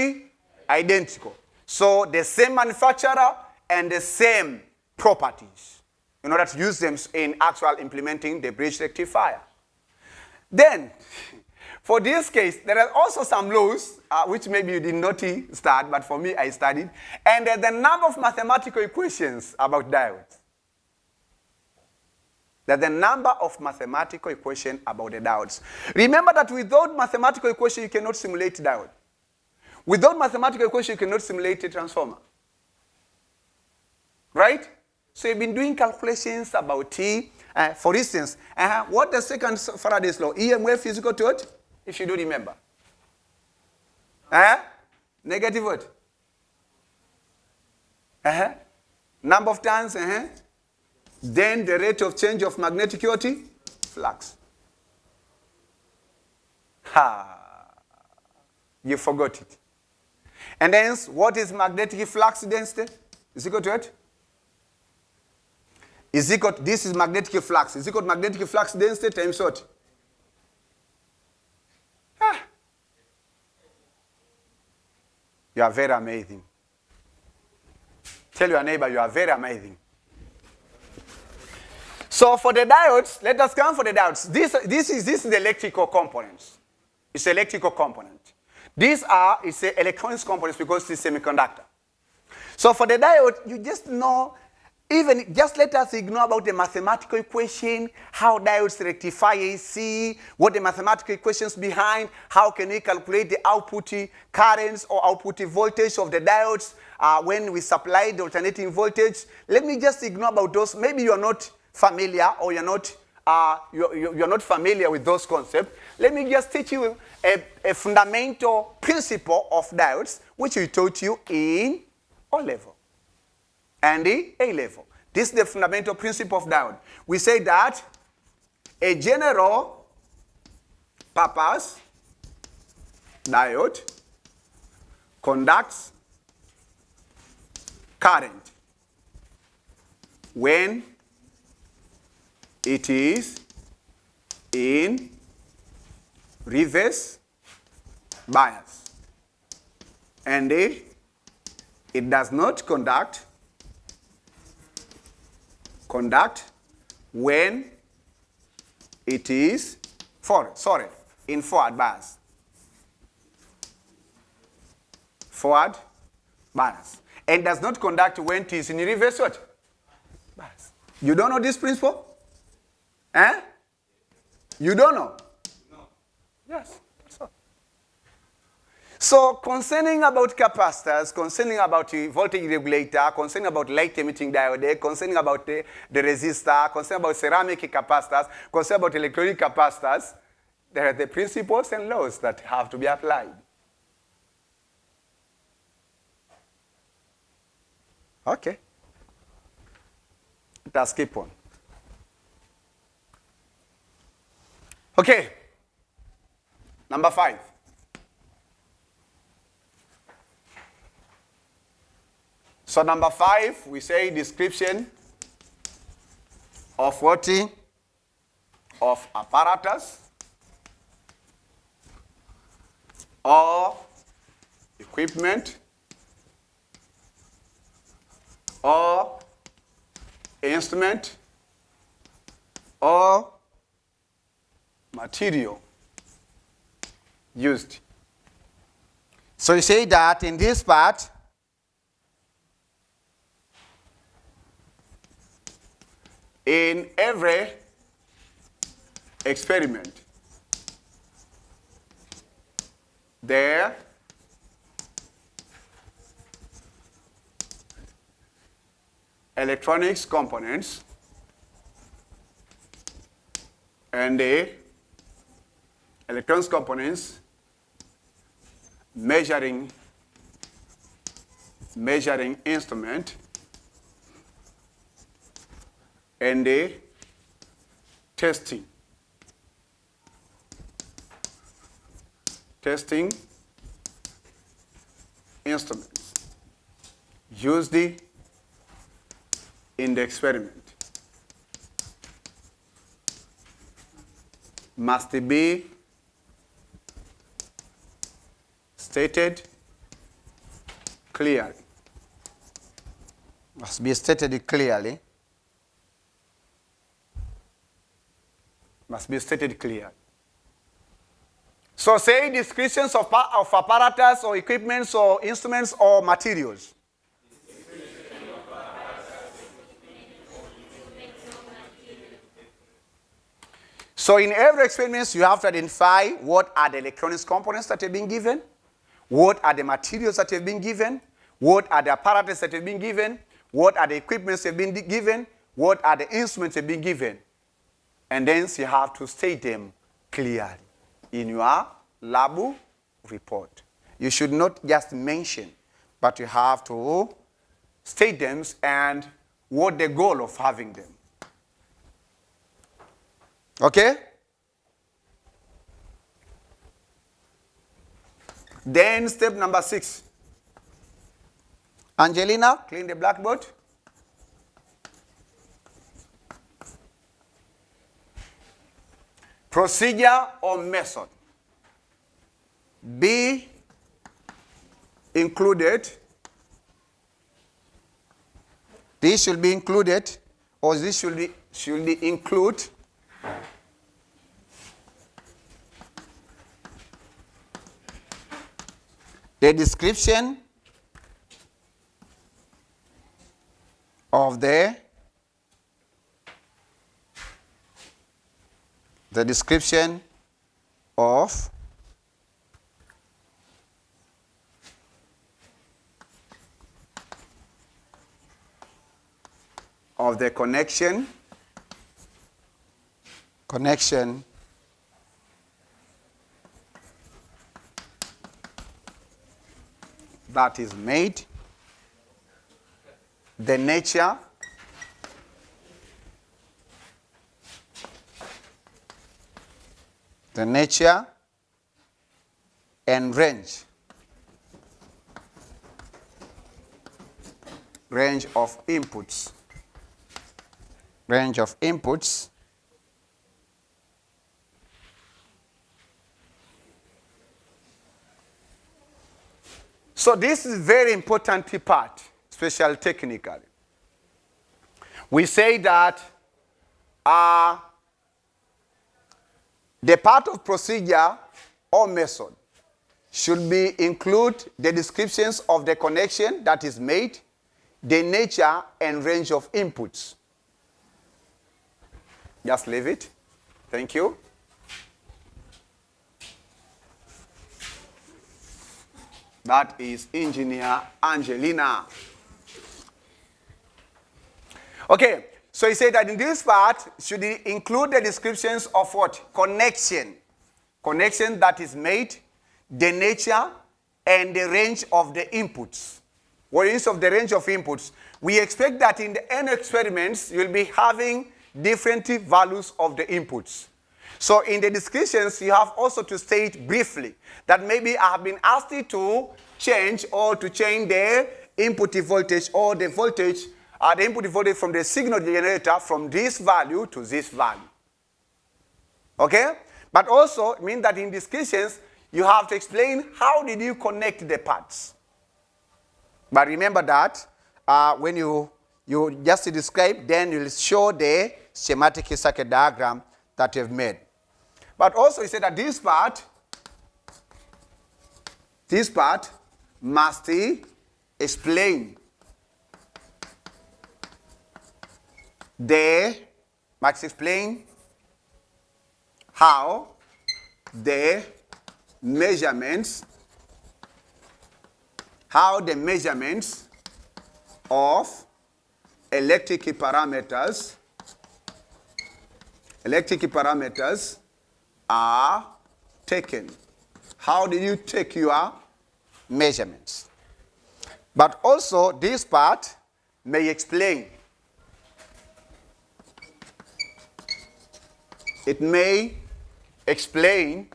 Identical. So the same manufacturer and the same properties in order to use them in actual implementing the bridge rectifier. Then, for this case, there are also some laws, which maybe you did not start, but for me I studied. And there's the number of mathematical equations about diodes. There's the number of mathematical equations about the diodes. Remember that without mathematical equation, you cannot simulate diode. Without mathematical equation, you cannot simulate a transformer. Right? So you've been doing calculations about T. For instance, what the second Faraday's law? EMF is equal to what? If you do remember. Negative what? Number of turns. Then the rate of change of magnetic flux. You forgot it. And hence, what is magnetic flux density? Is equal to what? Is equal to, this is magnetic flux. Is equal to magnetic flux density times what? You are very amazing. Tell your neighbor, you are very amazing. So for the diodes, let us come for the diodes. This is the electrical components. It's electrical component. These are, it's the electronics components because it's semiconductor. So for the diode, you just know, even just let us ignore about the mathematical equation, how diodes rectify AC, what the mathematical equations behind, how can we calculate the output currents or output voltage of the diodes when we supply the alternating voltage. Let me just ignore about those. Maybe you are not familiar or you're not familiar with those concepts. Let me just teach you a fundamental principle of diodes, which we taught you in O level and the A level. This is the fundamental principle of diode. We say that a general purpose diode conducts current when it is in reverse bias and It does not conduct when it is in forward bias. Forward bias. And does not conduct when it is in reverse what? Bias. You don't know this principle? Eh? You don't know? No. Yes. That's all. So concerning about capacitors, concerning about the voltage regulator, concerning about light emitting diode, concerning about the resistor, concerning about ceramic capacitors, concerning about electronic capacitors, there are the principles and laws that have to be applied. Okay. Let us keep on. Okay. Number 5. So number 5, we say description of what? Of apparatus or equipment or instrument or material used. So you say that in this part, in every experiment, there electronics components and the electronics components measuring instrument and the testing instruments used in the experiment must be stated clearly. Must be stated clearly. Must be stated clearly. So say descriptions of apparatus or equipments or instruments or materials. So in every experiment, you have to identify what are the electronics components that have been given, what are the materials that have been given, what are the apparatus that have been given, what are the equipments that have been given, what are the instruments that have been given. And then you have to state them clearly in your lab report. You should not just mention, but you have to state them and what the goal of having them. Okay? Then step number 6. Angelina, clean the blackboard. Procedure or method. Be included. This should be included, or this should include the description of the description of the connection that is made, the nature and range of inputs. Range of inputs So this is very important part, especially technically. We say that the part of procedure or method should include the descriptions of the connection that is made, the nature and range of inputs. Just leave it. Thank you. That is Engineer Angelina. Okay, so he said that in this part should include the descriptions of what? Connection. Connection that is made, the nature, and the range of the inputs. What is of the range of inputs? We expect that in the N experiments, you'll be having different values of the inputs. So in the descriptions, you have also to state briefly that maybe I have been asked to change the input voltage or the voltage, the input voltage from the signal generator from this value to this value. Okay? But also, it means that in descriptions, you have to explain how did you connect the parts. But remember that when you just describe, then you'll show the schematic circuit diagram that you've made. But also he said that this part must explain how the measurements of electric parameters are taken. How do you take your measurements? But also this part may explain. It may explain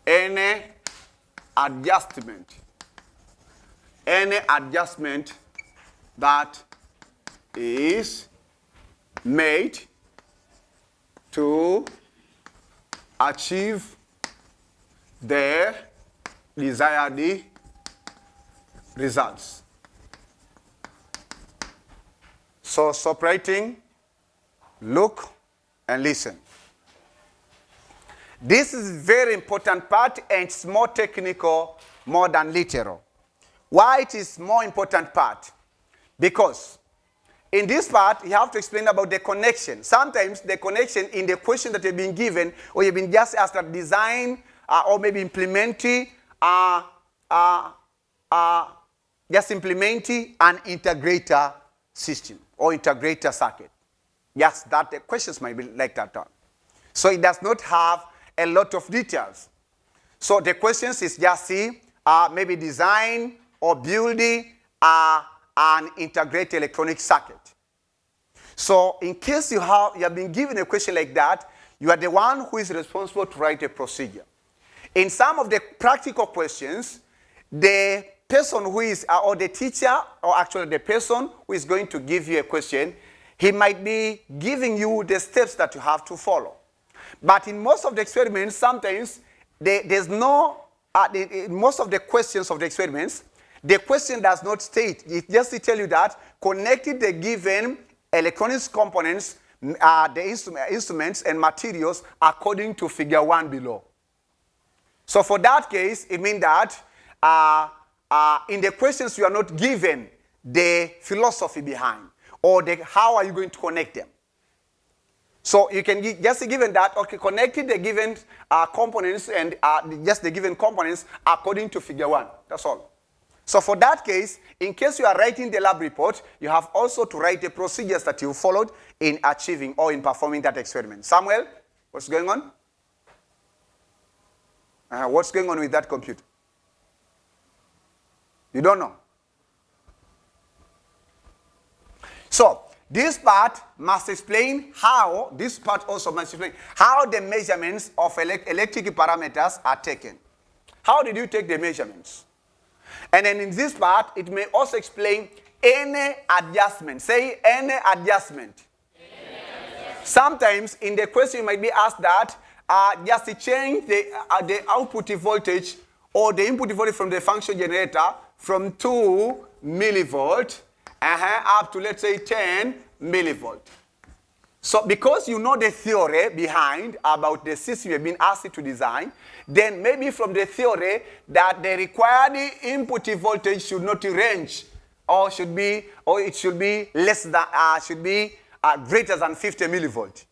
any adjustment that is made to achieve the desired results. So stop writing, look, and listen. This is a very important part, and it's more technical, more than literal. Why it is more important part? Because in this part, you have to explain about the connection. Sometimes the connection in the question that you've been given, or you've been just asked to design, or maybe implementing, just implementing an integrator system or integrator circuit. Yes, that the questions might be like that. So it does not have a lot of details. So the questions is just maybe design or building an integrated electronic circuit. So in case you have been given a question like that, you are the one who is responsible to write a procedure. In some of the practical questions, the person who is, or the teacher, or actually the person who is going to give you a question, he might be giving you the steps that you have to follow. But in most of the experiments, sometimes there's no, in most of the questions of the experiments, the question does not state. It just to tell you that connected the given electronics components, the instruments and materials according to figure 1 below. So for that case, it means that in the questions you are not given the philosophy behind, or how are you going to connect them. So you can just given that, okay, connected the given components and just the given components according to figure 1. That's all. So for that case, in case you are writing the lab report, you have also to write the procedures that you followed in achieving or in performing that experiment. Samuel, what's going on? What's going on with that computer? You don't know. So this part must explain how, this part also must explain how the measurements of electric parameters are taken. How did you take the measurements? And then in this part, it may also explain any adjustment. Say any adjustment. Sometimes in the question you might be asked that just to change the output voltage or the input voltage from the function generator from 2 millivolt up to, let's say, 10 millivolt. So because you know the theory behind about the system you've been asked to design, then maybe from the theory that the required input voltage should not range, or it should be less than, greater than 50 millivolt.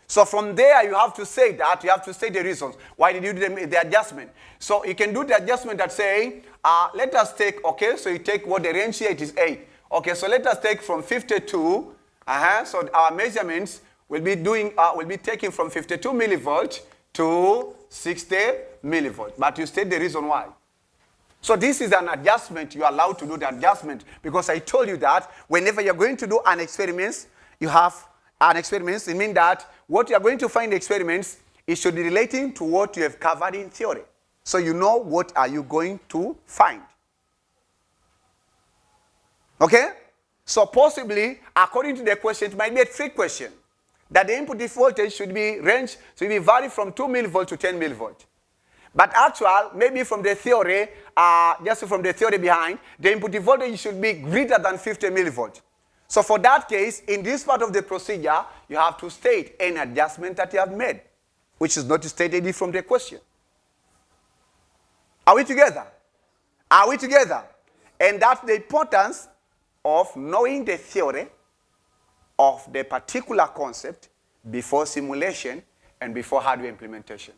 So from there you have to say that, you have to say the reasons. Why did you do the adjustment? So you can do the adjustment that saying, let us take, okay, so you take what the range here, it is 8. Okay, so let us take from 52, so our measurements will be taking from 52 millivolt to 60 millivolt. But you state the reason why. So this is an adjustment. You are allowed to do the adjustment because I told you that whenever you're going to do an experiment, you have an experiment. It means that what you are going to find in experiments, it should be relating to what you have covered in theory. So you know what are you going to find. Okay? So possibly, according to the question, it might be a trick question. That the input voltage should be vary from 2 millivolt to 10 millivolt. But actual, maybe from the theory, just from the theory behind, the input voltage should be greater than 50 millivolt. So for that case, in this part of the procedure, you have to state any adjustment that you have made, which is not stated from the question. Are we together? Are we together? And that's the importance of knowing the theory of the particular concept before simulation and before hardware implementation.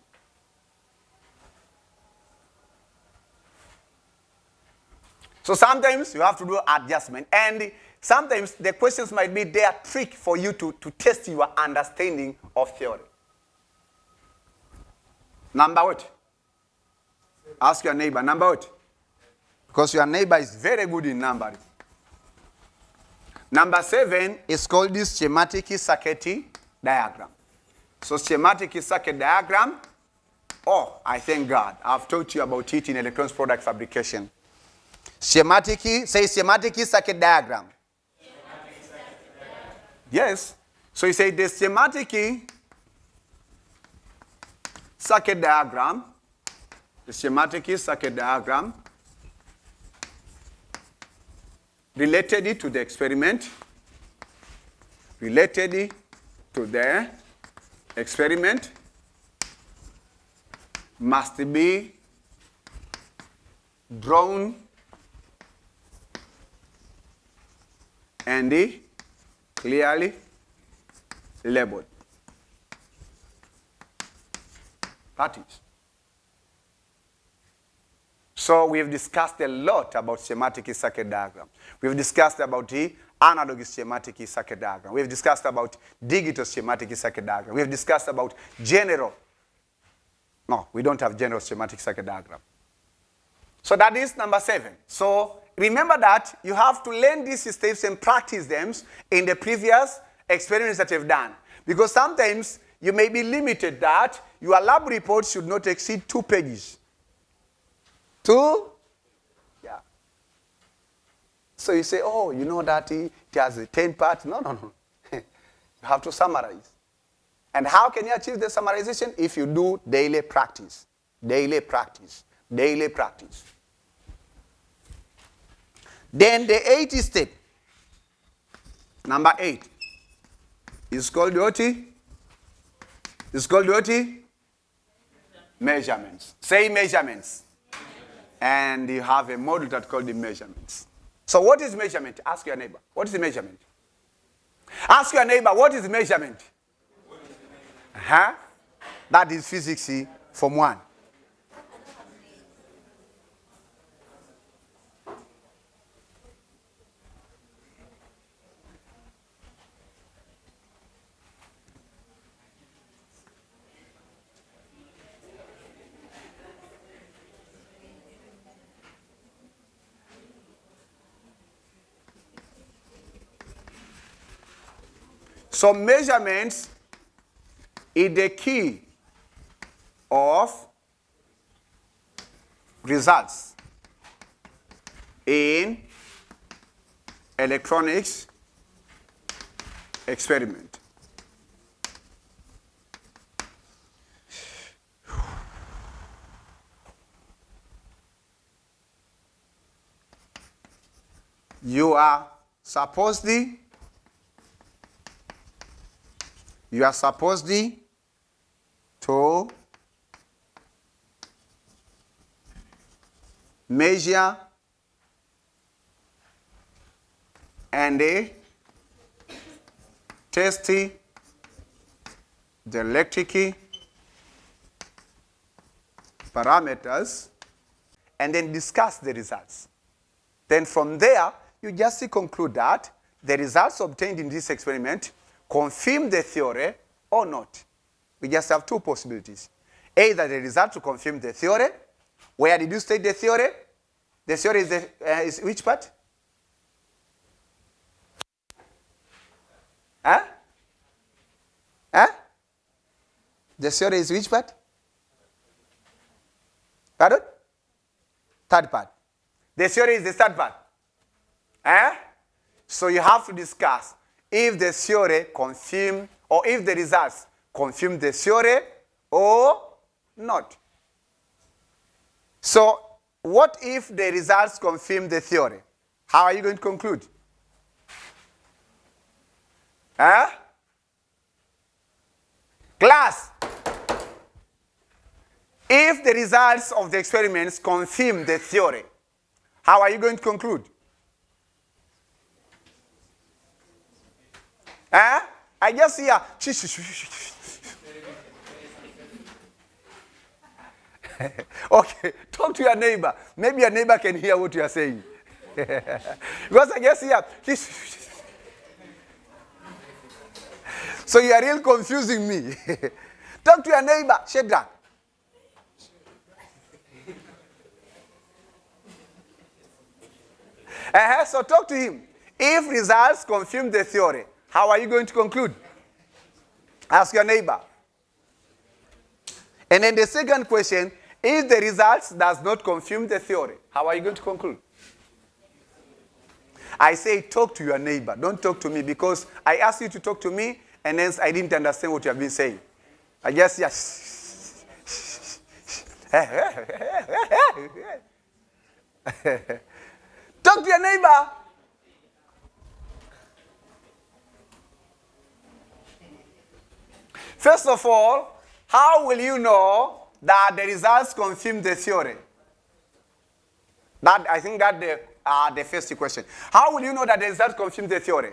So sometimes you have to do adjustment, and sometimes the questions might be their trick for you to test your understanding of theory. Number what? Ask your neighbor, number what? Because your neighbor is very good in numbering. Number 7 is called the schematic circuit diagram. So schematic circuit diagram, oh, I thank God. I've taught you about it in electronics product fabrication. Schematic circuit diagram. Yes. So you say the schematic circuit diagram, related to the experiment, must be drawn and clearly labeled. That is. So we have discussed a lot about schematic circuit diagram. We've discussed about the analog schematic circuit diagram. We've discussed about digital schematic circuit diagram. We've discussed about general. No, we don't have general schematic circuit diagram. So that is number 7. So remember that you have to learn these steps and practice them in the previous experiments that you've done. Because sometimes you may be limited that your lab report should not exceed 2 pages. 2? Yeah. So you say, oh, you know that it has 10 parts. No. You have to summarize. And how can you achieve the summarization? If you do daily practice. Daily practice. Daily practice. Then the 8th step, number 8, is called what? It's called what? Measurements. Say measurements. And you have a model that's called the measurements. So what is measurement? Ask your neighbor. What is the measurement? Ask your neighbor, what is the measurement? That is physics form 1. So measurements is the key of results in electronics experiment. You are supposed to measure and test the electric parameters and then discuss the results. Then from there, you just conclude that the results obtained in this experiment confirm the theory or not. We just have two possibilities. Either the result to confirm the theory. Where did you state the theory? The theory is which part? Huh? Huh? The theory is which part? Pardon? Third part. The theory is the third part. Eh? So you have to discuss if the theory confirm or if the results confirm the theory or not. So what if the results confirm the theory? How are you going to conclude? Eh? Class, if the results of the experiments confirm the theory, how are you going to conclude? Eh? I just hear. Okay, talk to your neighbor. Maybe your neighbor can hear what you are saying. Because I just hear. So you are really confusing me. Talk to your neighbor, Shadrach. So talk to him. If results confirm the theory, how are you going to conclude? Ask your neighbor. And then the second question, if the results does not confirm the theory, how are you going to conclude? I say talk to your neighbor. Don't talk to me because I asked you to talk to me and then I didn't understand what you have been saying. I guess, yes. Talk to your neighbor. First of all, how will you know that the results confirm the theory? I think that's the first question. How will you know that the results confirm the theory?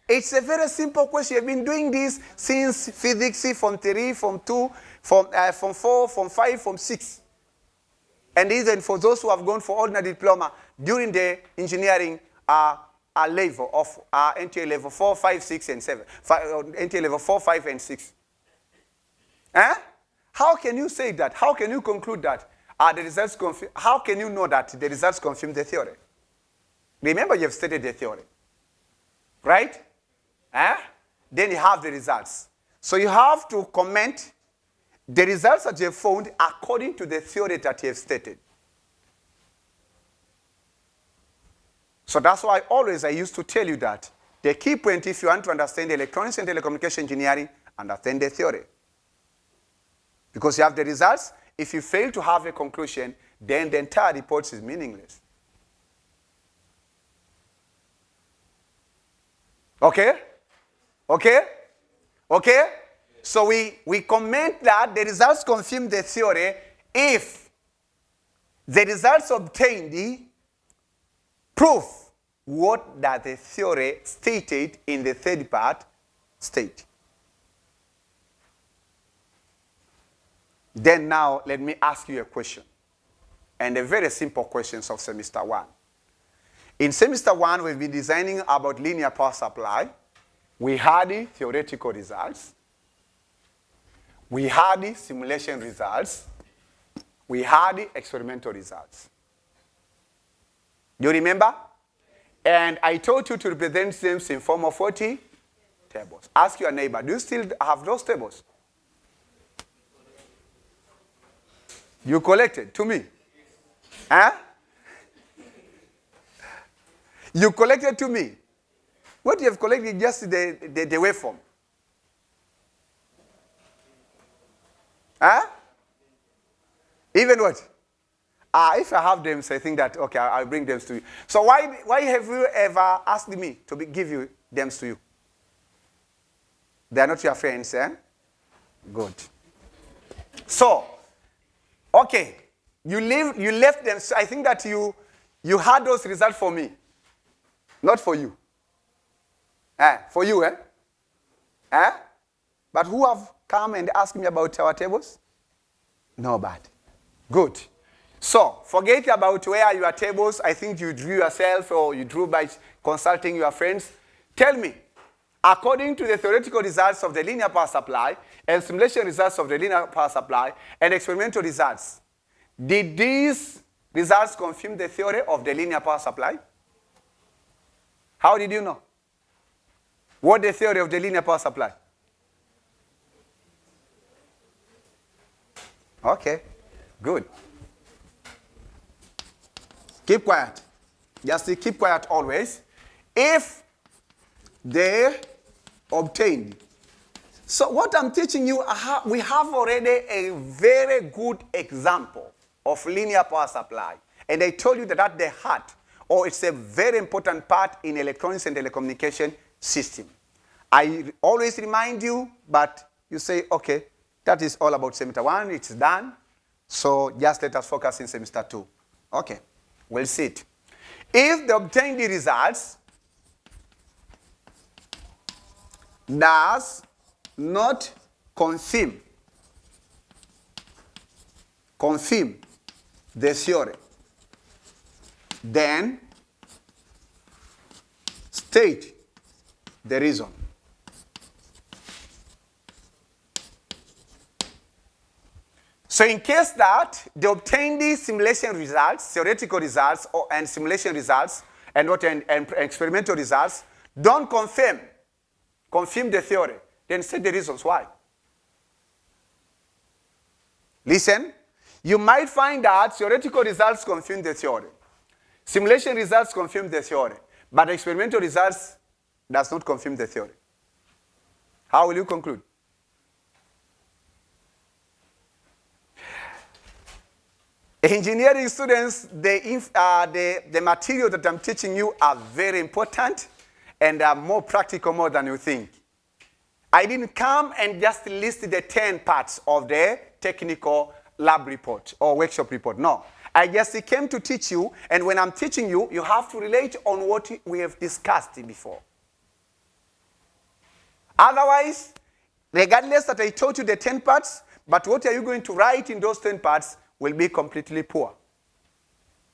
It's a very simple question. You've been doing this since physics, Form 3, Form 2, Form 4, Form 5, Form 6. And even for those who have gone for ordinary diploma during the engineering level of NTA level 4, 5, 6, and 7. NTA level 4, 5, and 6. How can you say that? How can you conclude that the results confirm? How can you know that the results confirm the theory? Remember, you have stated the theory. Right? Then you have the results. So you have to comment the results that you have found according to the theory that you have stated. So that's why I used to tell you that the key point, if you want to understand electronics and telecommunication engineering, understand the theory. Because you have the results. If you fail to have a conclusion, then the entire report is meaningless. Okay? Okay? Okay? So we comment that the results confirm the theory if the results obtained prove what that the theory stated in the third part state. Then now let me ask you a question. And a very simple question of semester 1. In semester 1, we've been designing about linear power supply. We had the theoretical results. We had the simulation results. We had the experimental results. Do you remember? And I told you to represent them in form of 40 tables. Ask your neighbor, do you still have those tables? You collected to me. Huh? You collected to me. What you have collected is just the waveform. Huh? Even what? If I have them, so I think that, okay, I'll bring them to you. So why have you ever asked me to give you them to you? They are not your friends, eh? Good. So, okay, you left them. So I think that you had those results for me, not for you. For you, eh? But who have come and asked me about our tables? Nobody. Good. So, forget about where your tables, I think you drew yourself or you drew by consulting your friends. Tell me, according to the theoretical results of the linear power supply and simulation results of the linear power supply and experimental results, did these results confirm the theory of the linear power supply? How did you know? What the theory of the linear power supply? Okay, good. Keep quiet. Just keep quiet always. If they obtained. So what I'm teaching you, we have already a very good example of linear power supply. And I told you that at the heart, or it's a very important part in electronics and telecommunication system. I always remind you, but you say, okay, that is all about semester 1, it's done. So just let us focus in semester 2. Okay, we'll see it. If the obtained results does not confirm the theory, then state the reason. So in case that the obtained simulation results, theoretical results and simulation results and experimental results don't confirm the theory, then state the reasons why. Listen, you might find that theoretical results confirm the theory. Simulation results confirm the theory, but experimental results does not confirm the theory. How will you conclude? Engineering students, the material that I'm teaching you are very important and are more practical more than you think. I didn't come and just list the 10 parts of the technical lab report or workshop report. No. I just came to teach you, and when I'm teaching you, you have to relate on what we have discussed before. Otherwise, regardless that I taught you the 10 parts, but what are you going to write in those 10 parts will be completely poor.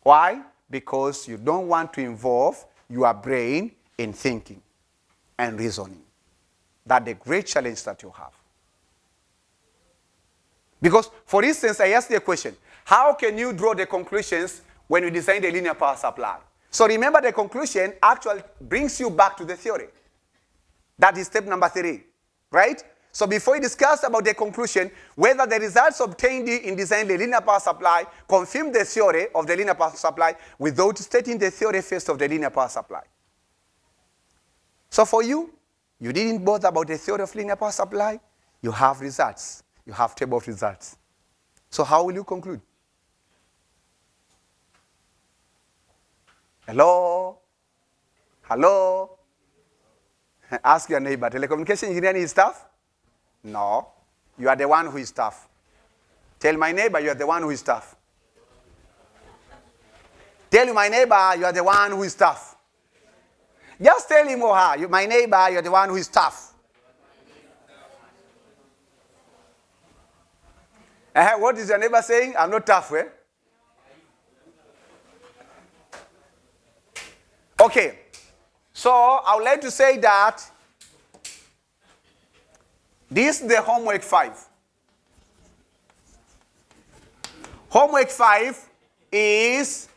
Why? Because you don't want to involve your brain in thinking and reasoning. That's the great challenge that you have. Because, for instance, I asked you a question. How can you draw the conclusions when you design the linear power supply? So remember, the conclusion actually brings you back to the theory. That is step number 3, right? So before we discuss about the conclusion, whether the results obtained in designing the linear power supply confirm the theory of the linear power supply without stating the theory first of the linear power supply. So for you, you didn't bother about the theory of linear power supply. You have results. You have table of results. So how will you conclude? Hello? Hello? Ask your neighbor, telecommunication engineering is tough? No. You are the one who is tough. Tell my neighbor you are the one who is tough. Tell my neighbor you are the one who is tough. Just tell him or her, my neighbor, you are the one who is tough. What is your neighbor saying? I'm not tough, eh? Okay. So I would like to say that this is the homework 5. Homework 5 is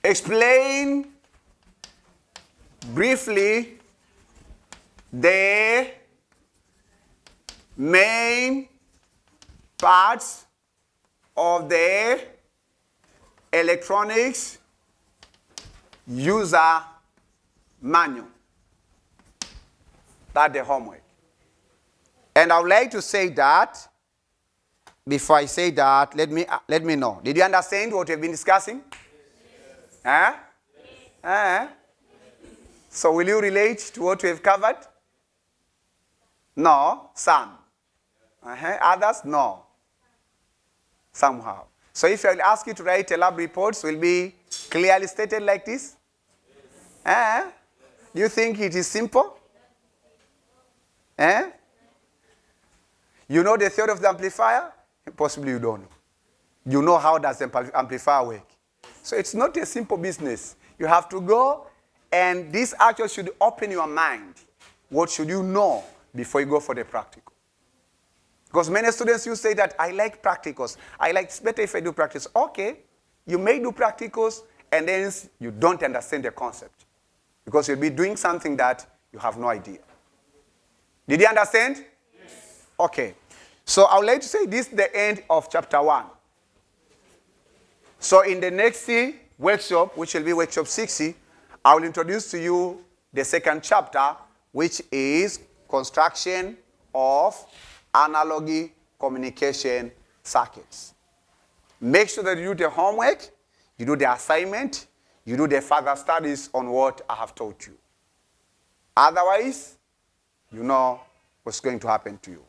explain briefly the main parts of the electronics user manual. That's the homework. And I would like to say that before I say that, let me know. Did you understand what we've been discussing? Yes. Yes. So will you relate to what we've covered? No? Some. Others? No. Somehow. So if I ask you to write a lab reports, will be clearly stated like this? Yes. Do you think it is simple? You know the theory of the amplifier? Possibly you don't know. You know how does the amplifier work. So it's not a simple business. You have to go, and this actually should open your mind. What should you know before you go for the practical? Because many students, you say that, I like practicals. It's better if I do practicals. Okay, you may do practicals, and then you don't understand the concept. Because you'll be doing something that you have no idea. Did you understand? Yes. Okay. So I would like to say this is the end of chapter 1. So in the next workshop, which will be workshop 60, I will introduce to you the second chapter, which is construction of analog communication circuits. Make sure that you do the homework, you do the assignment, you do the further studies on what I have taught you. Otherwise, you know what's going to happen to you.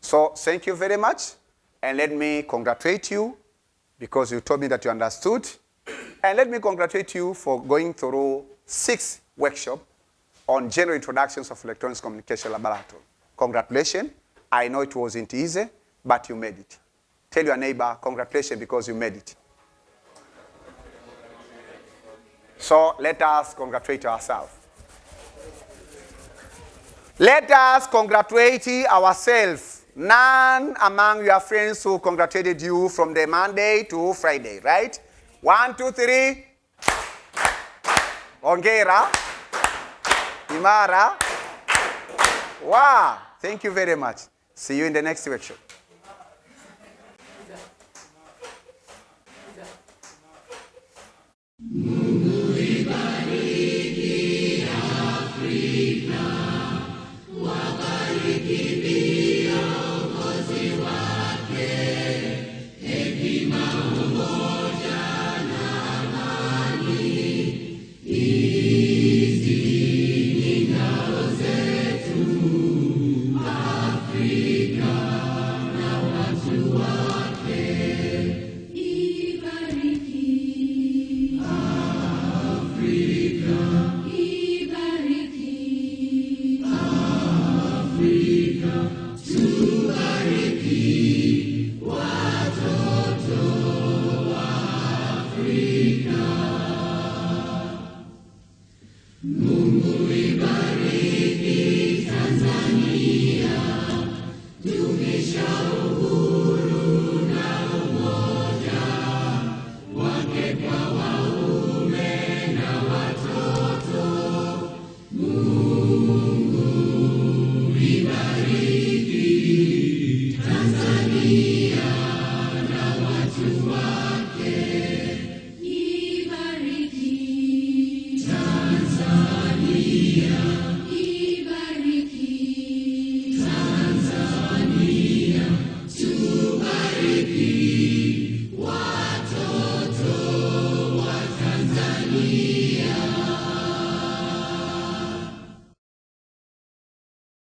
So thank you very much, and let me congratulate you because you told me that you understood. And let me congratulate you for going through 6 workshops on general introductions of electronics communication laboratory. Congratulations. I know it wasn't easy, but you made it. Tell your neighbor, congratulations because you made it. So let us congratulate ourselves. Let us congratulate ourselves. None among your friends who congratulated you from the Monday to Friday, right? 1, 2, 3. Ongera. Imara. Wow. Thank you very much. See you in the next workshop. Hekima, uongozi